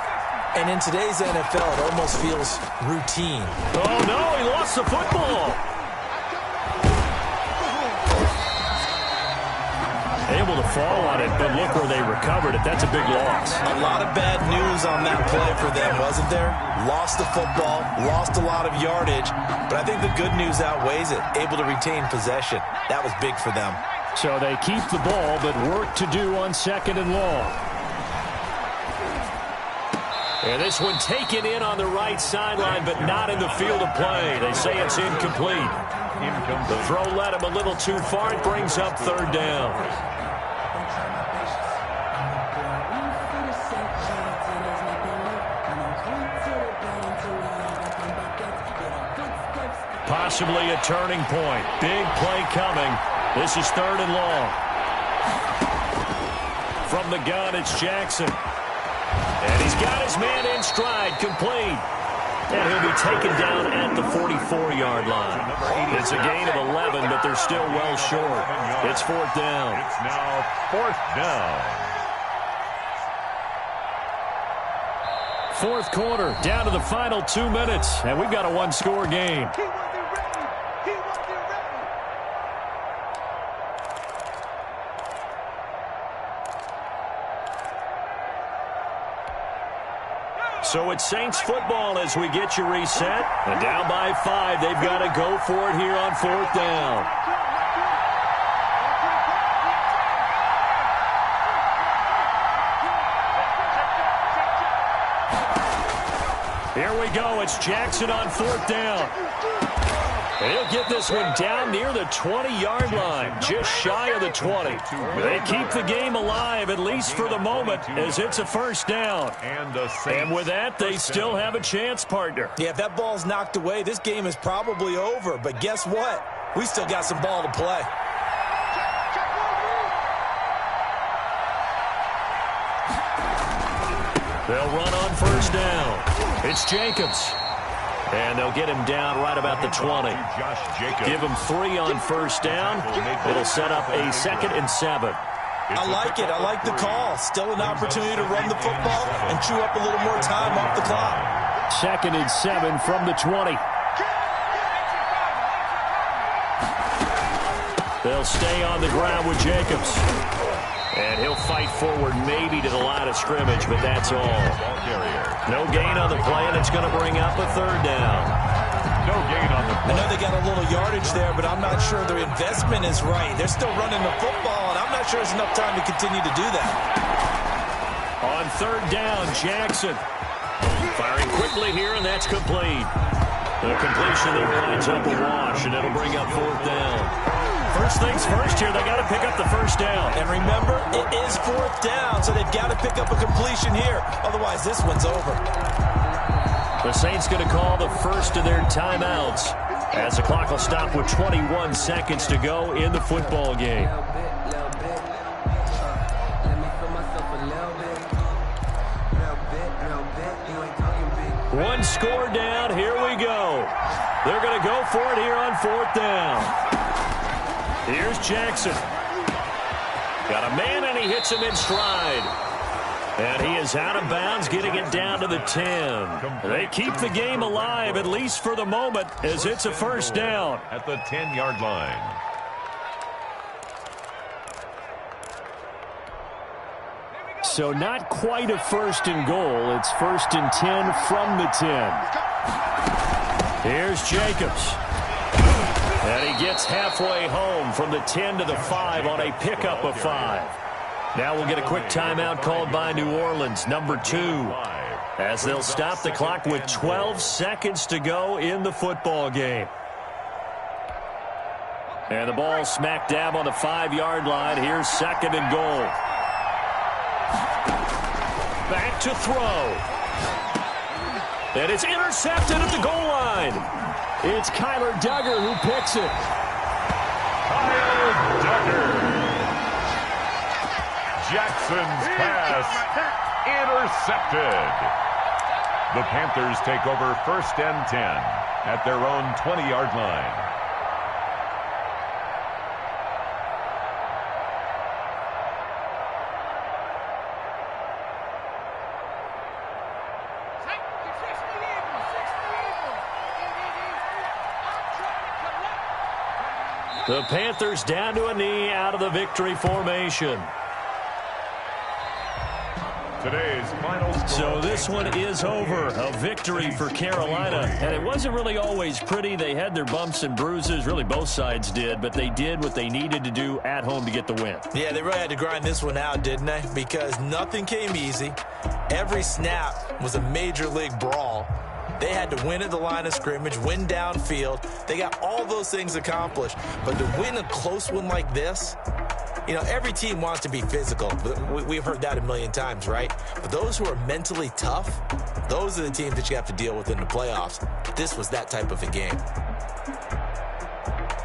And in today's NFL, it almost feels routine. Oh, no, he lost the football. Able to fall on it, but look where they recovered it. That's a big loss. A lot of bad news on that play for them, wasn't there? Lost the football, lost a lot of yardage, but I think the good news outweighs it. Able to retain possession. That was big for them. So they keep the ball, but work to do on 2nd and long. And this one taken in on the right sideline, but not in the field of play. They say it's incomplete. The throw led him a little too far. It brings up 3rd down. Possibly a turning point. Big play coming. This is 3rd and long. From the gun, it's Jackson. And he's got his man in stride, complete. And he'll be taken down at the 44-yard line. It's a gain of 11, but they're still well short. It's 4th down. It's now 4th down. 4th quarter, down to the final 2 minutes, and we've got a 1-score game. So it's Saints football as we get you reset. And down by 5, they've got to go for it here on 4th down. Here we go. It's Jackson on 4th down. And he'll get this one down near the 20-yard line, just shy of the 20. They keep the game alive, at least for the moment, as it's a first down. And with that, they still have a chance, partner. Yeah, if that ball's knocked away, this game is probably over. But guess what? We still got some ball to play. They'll run on first down. It's Jacobs. And they'll get him down right about the 20. Give him 3 on first down. It'll set up a 2nd and 7. I like it. I like the call. Still an opportunity to run the football and chew up a little more time off the clock. 2nd and 7 from the 20. They'll stay on the ground with Jacobs. And he'll fight forward maybe to the line of scrimmage, but that's all. No gain on the play, and it's going to bring up a 3rd down. No gain on the play. I know they got a little yardage there, but I'm not sure their investment is right. They're still running the football, and I'm not sure there's enough time to continue to do that. On 3rd down, Jackson. Firing quickly here, and that's complete. The completion there lines up a wash, and it'll bring up 4th down. First things first here, they got to pick up the first down. And remember, it is 4th down, so they've got to pick up a completion here. Otherwise, this one's over. The Saints going to call the first of their timeouts as the clock will stop with 21 seconds to go in the football game. One score down, here we go. They're going to go for it here on 4th down. Here's Jackson. Got a man, and he hits him in stride. And he is out of bounds, getting it down to the 10. They keep the game alive, at least for the moment, as it's a first down. At the 10-yard line. So not quite a 1st and goal. It's 1st and 10 from the 10. Here's Jacobs. And he gets halfway home from the 10 to the 5 on a pickup of 5. Now we'll get a quick timeout called by New Orleans, number 2, as they'll stop the clock with 12 seconds to go in the football game. And the ball smack dab on the 5-yard line. Here's 2nd and goal. Back to throw. And it's intercepted at the goal line. It's Kyler Duggar who picks it. Kyler Duggar. Jackson's pass intercepted. The Panthers take over 1st and 10 at their own 20-yard line. The Panthers down to a knee out of the victory formation. Today's final score. So this one is over. A victory for Carolina. And it wasn't really always pretty. They had their bumps and bruises. Really, both sides did. But they did what they needed to do at home to get the win. Yeah, they really had to grind this one out, didn't they? Because nothing came easy. Every snap was a major league brawl. They had to win at the line of scrimmage, win downfield. They got all those things accomplished. But to win a close one like this, you know, every team wants to be physical. We've heard that a million times, right? But those who are mentally tough, those are the teams that you have to deal with in the playoffs. This was that type of a game.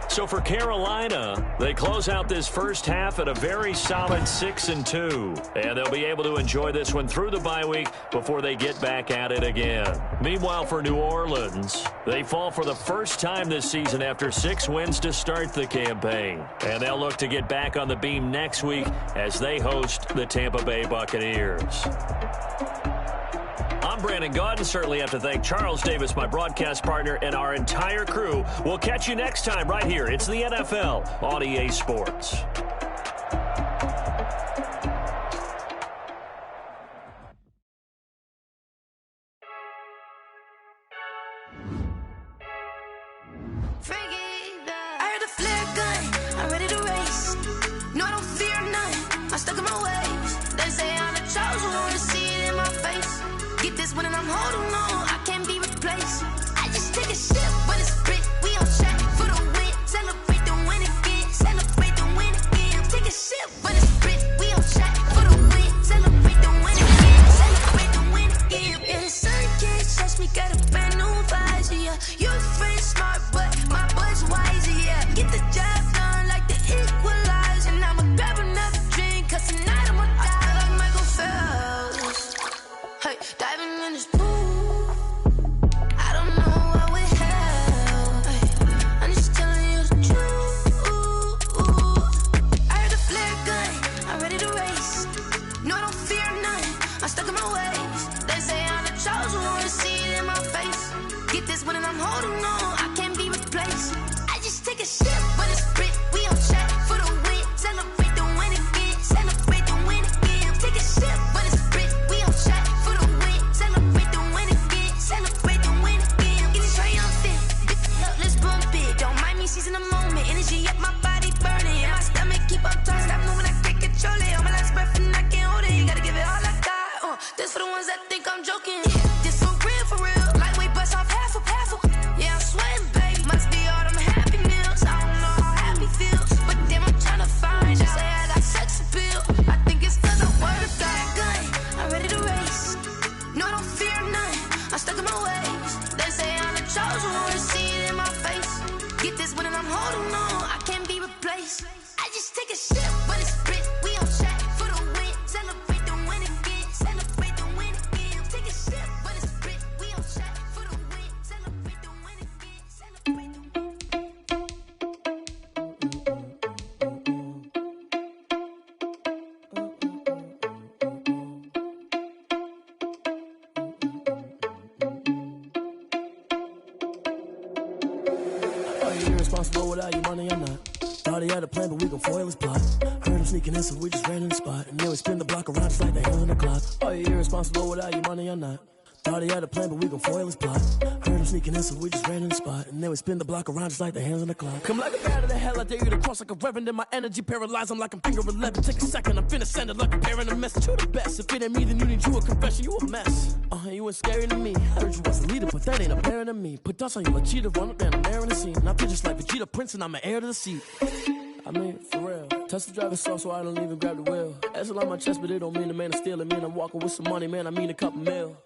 So for Carolina, they close out this first half at a very solid 6-2. And they'll be able to enjoy this one through the bye week before they get back at it again. Meanwhile, for New Orleans, they fall for the first time this season after 6 wins to start the campaign. And they'll look to get back on the beam next week as they host the Tampa Bay Buccaneers. I'm Brandon Gaudin. Certainly have to thank Charles Davis, my broadcast partner, and our entire crew. We'll catch you next time right here. It's the NFL on EA Sports. When I'm holding on, I can't be replaced. I just take a sip when it's spit. We on track for the win. Celebrate the win again. Celebrate the win again. Take a sip when it's spit. We on track for the win. Celebrate the win again. Celebrate the win again. Yeah, the sun can't touch me. Got a brand new visor. Yeah, your friend's smart, but my boy's wiser. Yeah, get the job done like the equalizer. And I'ma grab another drink, 'cause tonight I'm holding on, I can't be replaced. I just take a sip, but it's spit. We on track for the win. Celebrate the win again. Celebrate the win again. Take a sip, but it's spit. We on track for the win. Celebrate the win again. Celebrate the win again. Get it triumphant. Look, let's bump it. Don't mind me seizing the moment. Energy up my body burning. My stomach keep up tossed. Stop moving, I can't control it. On my last breath and I can't hold it. You gotta give it all I got. This for the ones that think I'm joking. This for real. Lightweight bust off half a. Yeah, I'm sweating, babe. Must be all them happy meals. I don't know how happy feels, but damn, I'm tryna find. Just say I got sex appeal. I think it's 'cause I work got gun. I'm ready to race. No, I don't fear none. I'm stuck in my ways. They say I'm the chosen one. See it in my face. Get this when I'm holding on. I can't be replaced. I just take a sip, but it's spit. We on track for the win. Celebrate the win again. Celebrate the win again. Take a sip, but it's spit. We on track for the win. Celebrate the win again. Celebrate the Are you irresponsible without your money or not? Thought he had a plan, but we gon' foil his plot. Heard him sneaking in, so we just ran in the spot. And then we spin the block around just like the hands on the clock. Are you irresponsible without your money or not? Thought he had a plan, but we gon' foil his plot. Heard him sneaking in, so we just ran in the spot. And then we spin the block around just like the hands on the clock. Come like a bat of the hell, I dare you to cross like a reverend. And my energy paralyzed, I'm like I'm finger 11. Take a second, I'm finna send it like a parent a message. You the best, if it ain't me, then you need you a confession. You a mess, you ain't scary to me. Heard you was a leader, but that ain't apparent to me. Put dust on you like cheetah, run up down, I'm there in the scene. Now just like Vegeta Prince, and I'm an heir to the seat. I mean, for real. Touch the driver's soft, so I don't even grab the wheel. That's on my chest, but it don't mean the man is stealing. Man, I'm walking with some money, man, I mean a couple mil.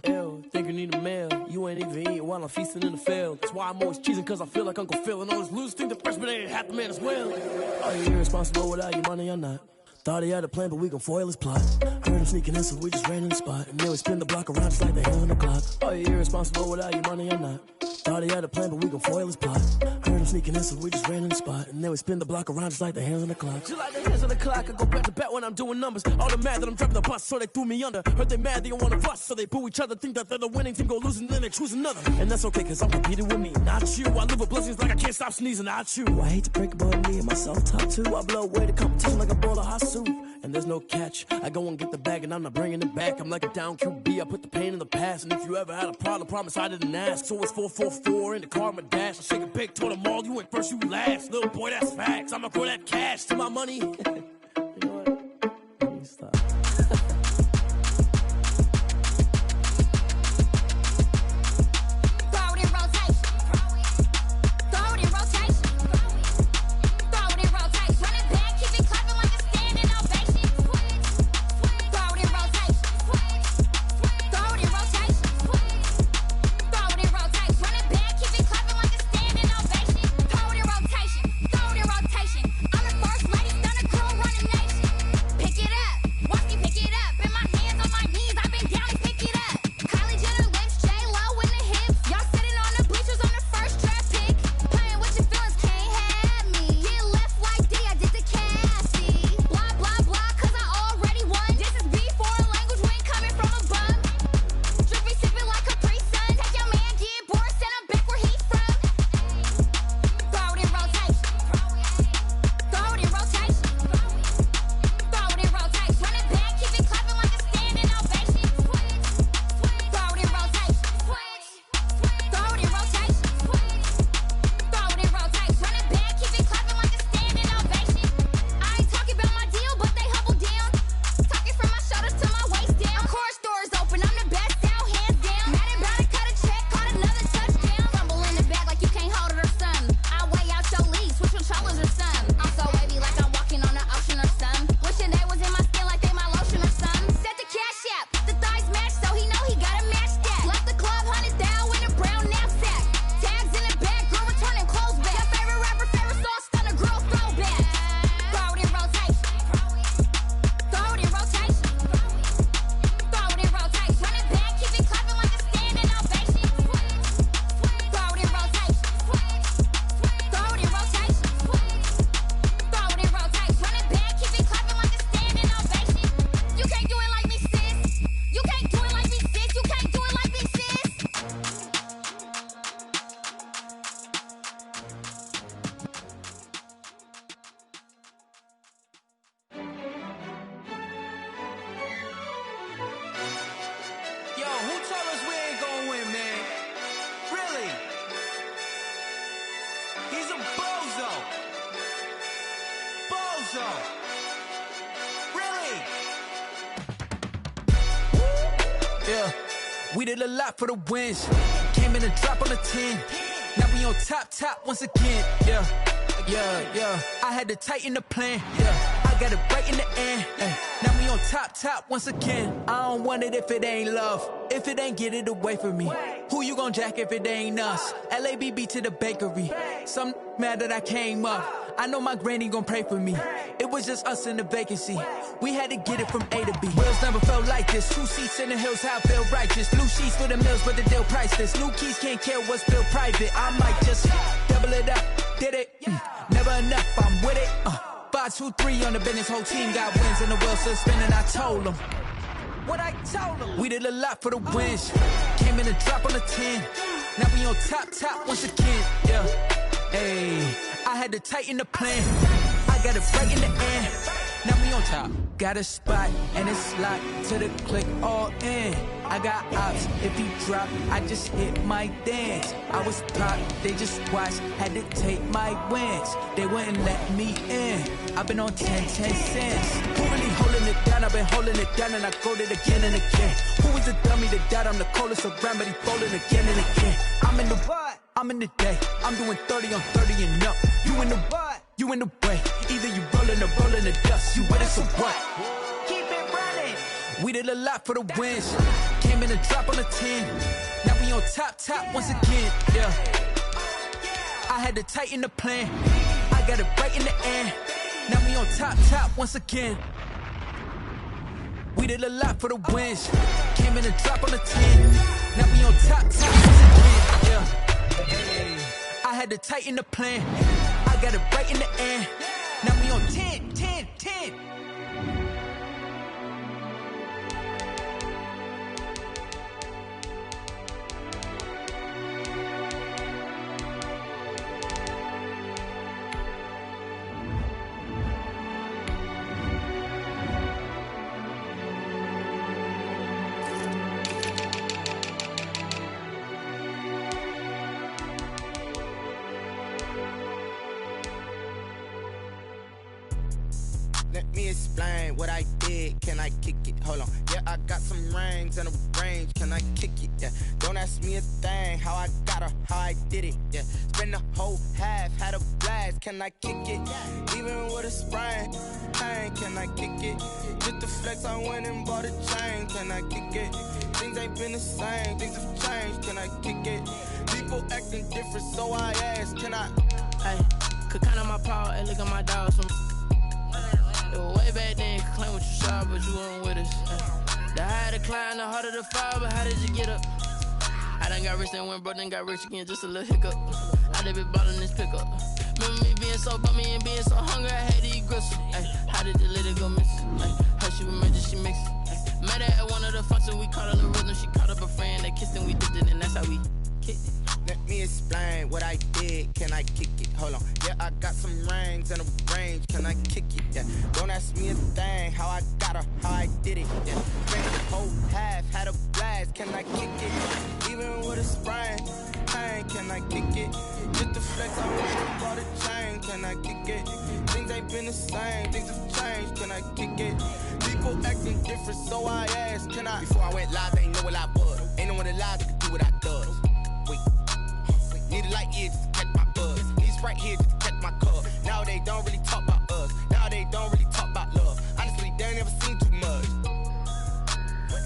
Ew, think you need a meal. You ain't even eating while I'm feasting in the field. That's why I'm always cheesing, cause I feel like Uncle Phil. And all those losers think the freshman ain't half the man as well. Are you irresponsible without your money or not? Thought he had a plan, but we gon' foil his plot. Heard him sneaking in, so we just ran in the spot. And then we spin the block around just like the hands on the clock. Are you irresponsible without your money or not? Thought he had a plan, but we gon' foil his plot. Heard him sneaking in, so we just ran in the spot. And then we spin the block around just like the hands on the clock. Just like the hands on the clock, I go back to back when I'm doing numbers. All the mad that I'm driving the bus, so they threw me under. Heard they mad, they don't wanna bust, so they boo each other. Think that they're the winning team, go losing, then they choose another. And that's okay, cause I'm competing with me, not you. I live with blessings like I can't stop sneezing, not you. I hate to break it, but me and myself top too. I blow away the competition like a bowl of hot soup. And there's no catch. I go and get the bag and I'm not bringing it back. I'm like a down QB, I put the pain in the past. And if you ever had a problem, promise I didn't ask. So it's 444 in the car, my dash. I shake a big, told them all, you ain't first, you last. Little boy, that's facts. I'ma throw that cash to my money. You know what? Let me stop. Rotation. I'm the first lady, done a girl running He's a bozo. Bozo. Really? Yeah, we did a lot for the wins. Came in and drop on the 10. Now we on top once again. Yeah. I had to tighten the plan. Yeah, I got it right in the end. Now we on top once again. I don't want it if it ain't love. If it ain't, get it away from me. Who you gon' jack if it ain't us? LABB to the bakery. Some mad that I came up. I know my granny gon' pray for me. It was just us in the vacancy. We had to get it from A to B. Wheels never felt like this. 2 seats in the hills, how I feel righteous. Blue sheets for the mills, but the deal priceless. New keys can't care what's built private. I might just double it up. Did it? Never enough, I'm with it. 5, 2, 3 on the business. Whole team got wins and the wheels still spinning. I told them what I told them. We did a lot for the wins. Came in and drop on the 10. Now we on top once again. Yeah. Hey, I had to tighten the plan. I got it right in the end. Now we on top. Got a spot and it's locked to the click all in. I got ops, if he drop, I just hit my dance. I was pop, they just watched, had to take my wins. They wouldn't let me in. I've been on 10 cents. Who really holding it down? I've been holding it down and I go it again and again. Who is the dummy that died? I'm the coldest around, but he folding again and again. I'm in the what? I'm in the day. I'm doing 30 on 30 and up. You in the what? You in the way. Either you rolling or rolling the dust. You with us or what? Keep it running. We did a lot for the wins. Came in and drop on the 10. Now we on top once again. Yeah. I had to tighten the plan. I got it right in the end. Now we on top once again. We did a lot for the wins. Came in and drop on the 10. Now we on top once again. Yeah. I had to tighten the plan. I got it right in the end. Now we on 10. Let me explain what I did. Can I kick it? Hold on. Yeah, I got some rings and a range. Can I kick it? Yeah. Don't ask me a thing. How I got her, how I did it. Yeah. Spend the whole half, had a blast. Can I kick it? Even with a sprain. Hey, can I kick it? Just the flex, I went and bought a chain. Can I kick it? Things ain't been the same. Things have changed. Can I kick it? People acting different, so I ask. Can I? Hey, could count on my power and look at my dogs. It was way back then, you could claim what you saw, but you weren't with us. The higher the climb, the harder the fall, but how did you get up? I done got rich, then went broke, then got rich again, just a little hiccup. I done been ballin' this pickup. Remember me being so bummy and being so hungry, I had to eat gristle. How did the lady go missing? How she remember she mixed it. Met her at one of the functions, we caught a little rhythm, she caught up a friend, they kissed and we dipped it, and that's how we kicked it. Let me explain what I did. Can I kick it? Hold on. Yeah, I got some rings and a range. Can I kick it? Yeah. Don't ask me a thing. How I got her, how I did it. Yeah. Spent the whole half, had a blast. Can I kick it? Even with a sprain. Hey, can I kick it? Just the flex, I went and bought a chain. Can I kick it? Things ain't been the same. Things have changed. Can I kick it? People acting different, so I asked. Can I? Before I went live, they ain't know what I was. Ain't no one alive that could do what I does. Wait. Need a light year just to catch my buzz. Need Sprite here just to catch my cup. Now they don't really talk about us. Now they don't really talk about love. Honestly, they ain't never seen too much.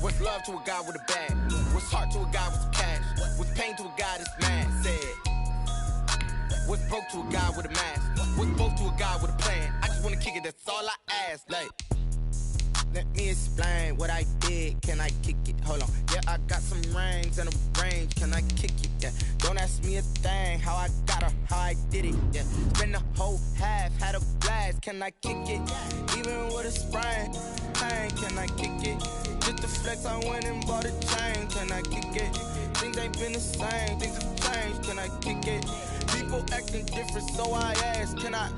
What's love to a guy with a bag? What's heart to a guy with some cash? What's pain to a guy that's mad? Said. What's broke to a guy with a mask? What's both to a guy with a plan? I just wanna kick it, that's all I ask. Like, let me explain what I did. Can I kick it? Hold on. Yeah, I got some rings and a range. Can I kick it? Yeah. Don't ask me a thing. How I got her, how I did it. Yeah. Spend the whole half, had a blast. Can I kick it? Even with a sprain. Hey, can I kick it? Just the flex, I went and bought a chain. Can I kick it? Things ain't been the same. Things have changed. Can I kick it? People acting different, so I ask. Can I?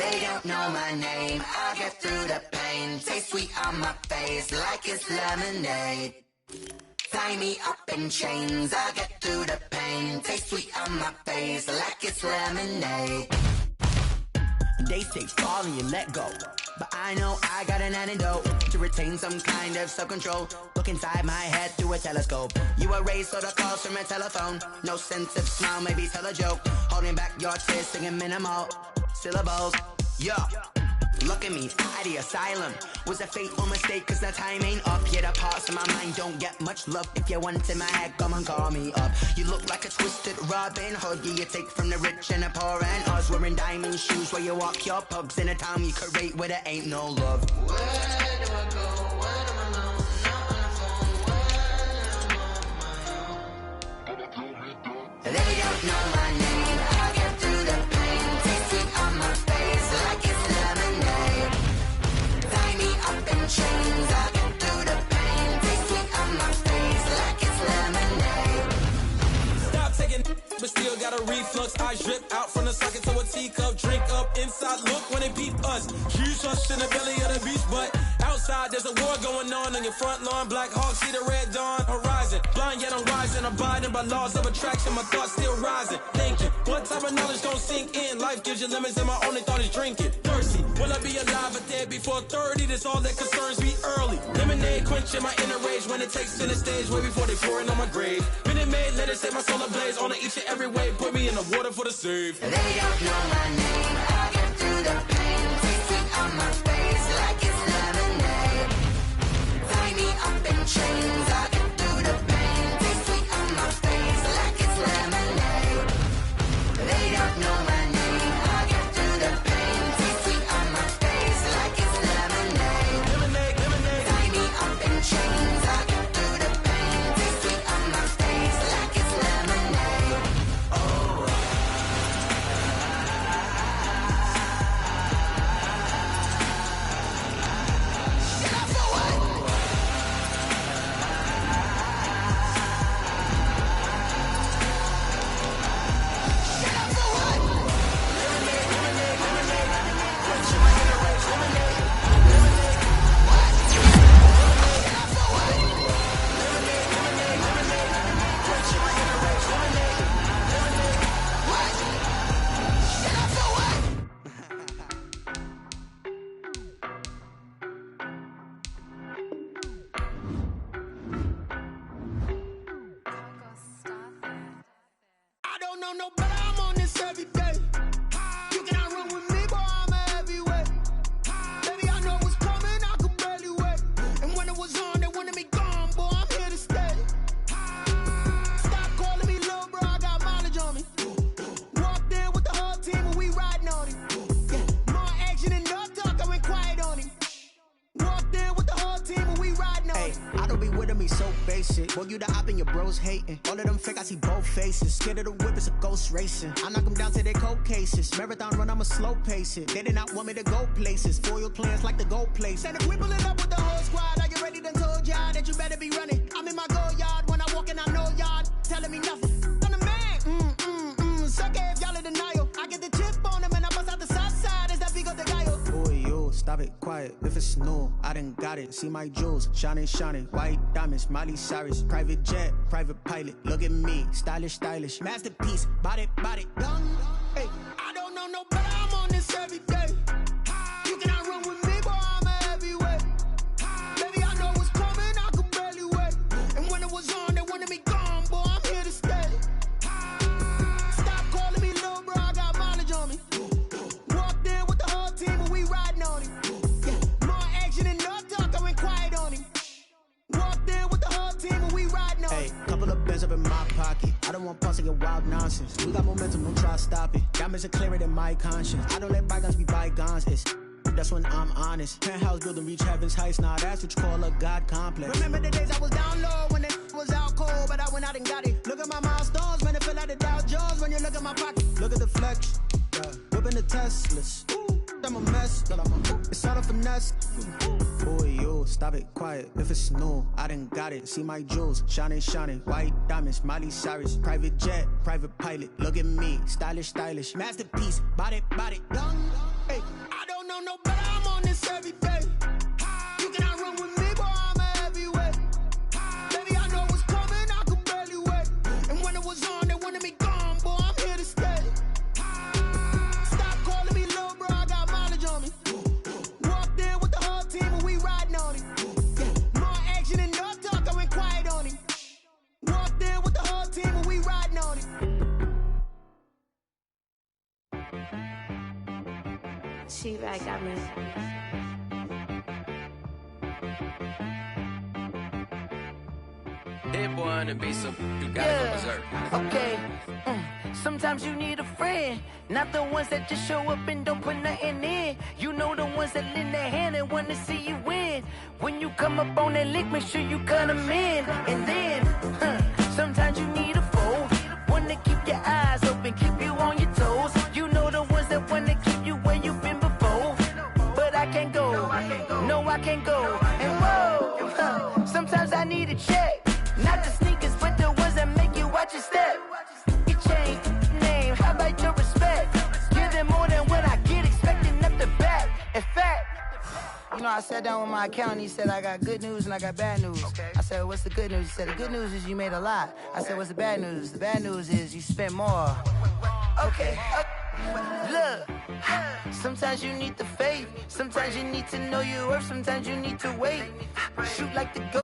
They don't know my name, I'll get through the pain. Taste sweet on my face like it's lemonade. Tie me up in chains, I'll get through the pain. Taste sweet on my face like it's lemonade. They say fall and you let go, but I know I got an antidote to retain some kind of self-control. Look inside my head through a telescope. You erase all the calls from a telephone. No sense of smile, maybe tell a joke. Holding back your tears, singing minimal syllables. Yeah, look at me, out the asylum. Was a fateful mistake, cause the time ain't up. Yeah, the parts of my mind don't get much love. If you want in my head, come and call me up. You look like a twisted Robin Hood. Yeah, you take from the rich and the poor and us. Wearing diamond shoes where you walk your pugs. In a town you create where there ain't no love. Where do I go? When I'm alone? Not on the phone. When I'm on my own. They don't know my name. I get through the pain. Taste sweet on my face like it's lemonade. Tie me up in chains. I get through the pain. Taste sweet on my face like it's lemonade. Stop taking, but still got a reflux. Eyes drip out from the socket to a teacup. Drink up inside, look when they peep us. Huge rush in the belly of the beast, but outside there's a war going on your front lawn. Black Hawk, see the red dawn horizon. Blind yet I'm rising, abiding by laws of attraction. My thoughts still rising, thinking what type of knowledge gon' sink in? Life gives you limits and my only thought is drinking. Thirsty, will I be alive or dead before 30? That's all that concerns me early. Lemonade quenching my inner rage when it takes to the stage way before they pour it on my grave. Minute Maid, let it set my soul ablaze on each and every way. Put me in the water for the save. They don't know my name, I get through the pain. Taste sweet on my face like it's lemonade. Tie me up in chains, I get through the pain. Taste sweet on my face like it's lemonade. They don't know my name, I get through the pain. Taste sweet on my face like it's lemonade. Lemonade, lemonade. Tie me up in chains, I get through the pain. Taste sweet on my face like it's lemonade. Oh. I don't know no better, I'm on this every day. You cannot run with me, boy, I'm a heavyweight. Baby, I know what's coming, I could barely wait. And when it was on, they wanted me gone, boy, I'm here to stay. Stop calling me little bro, I got mileage on me. Walked in with the whole team and we riding on him. Yeah, more action and no talk, I went quiet on him. Walked in with the whole team and we riding on him. I don't be with him, he's so basic. Boy, you the op and your bros hating. All of them fake, I see both faces. Scared of the whip, it's a ghost racing. I knock them down to their cold cases. Marathon run, I'ma slow pace it. They did not want me to go places. Foil plans like the gold place. And if we pulling up with the whole squad, are you ready? Done told y'all that you better be running. I'm in my go yard when I walk in, I know y'all telling me nothing. I'm the man, suck it if y'all in denial. I get the chip on them and I bust out the south side. Is that big of the guy? Boy, yo, stop it, quiet. If it's new, I done got it. See my jewels, shining, shining. White diamonds, Miley Cyrus. Private jet, private pilot. Look at me, stylish, stylish. Masterpiece, body, done. Hey, I don't know no better, I'm on this every day. You cannot run with me, boy, I'm a heavyweight. Baby, I know what's coming, I could barely wait. And when it was on, they wanted me gone, boy, I'm here to stay. Stop calling me little bro, I got mileage on me. Walked in with the whole team and we riding on him. Yeah, more action and no talk, I went quiet on him. Walked in with the whole team and we riding on him. Hey, couple of bands up in my pocket. I don't want pulse to get wild nonsense. We got momentum, don't try to stop it. Diamonds are clearer than my conscience. I don't let bygones be bygones. That's when I'm honest. Penthouse building, reach heaven's heights. Nah, that's what you call a God complex. Remember the days I was down low when it was out cold, but I went out and got it. Look at my milestones, man, it feel like the Dow Jones when you look at my pocket. Look at the flex, yeah. Whipping the Teslas. I'm a mess. It's all a finesse. Boy, you stop it quiet. If it's new, I done got it. See my jewels, shining, shining. White diamonds, Miley Cyrus. Private jet, private pilot. Look at me, stylish, stylish. Masterpiece, body, young. Hey, I don't know no better. I'm on this every day. You cannot run with me, boy. I'm a heavyweight. Baby, I know what's coming. I could barely wait. And when it was on, they wanted me gone, boy. I'm here to stay. Stop calling me little bro. I got mileage on me. Walked in with the whole team and we riding on it. More action and no talk. I went quiet on him. Walked in with the whole team and we riding on it. She right, got me. That boy on the beat, so you gotta go berserk. Okay. Sometimes you need a friend, not the ones that just show up and don't put nothing in. You know the ones that lend their hand and want to see you win. When you come up on that lick, make sure you cut them in. And then, sometimes you need a foe, one to keep your eyes open, keep you on your toes. You know the ones that want to keep you where you've been before. But I can't go, no I can't go. And whoa, sometimes I need a check. Not the sneakers, but the ones that make you watch your step. Your chain, name, how about your respect? Give them more than what I get, expecting up the back. In fact, you know, I sat down with my accountant. He said, I got good news and I got bad news. I said, what's the good news? He said, the good news is you made a lot. I said, what's the bad news? The bad news is you spent more. Okay. Look, sometimes you need the faith. Sometimes you need to know your worth. Sometimes you need to wait. Shoot like the go.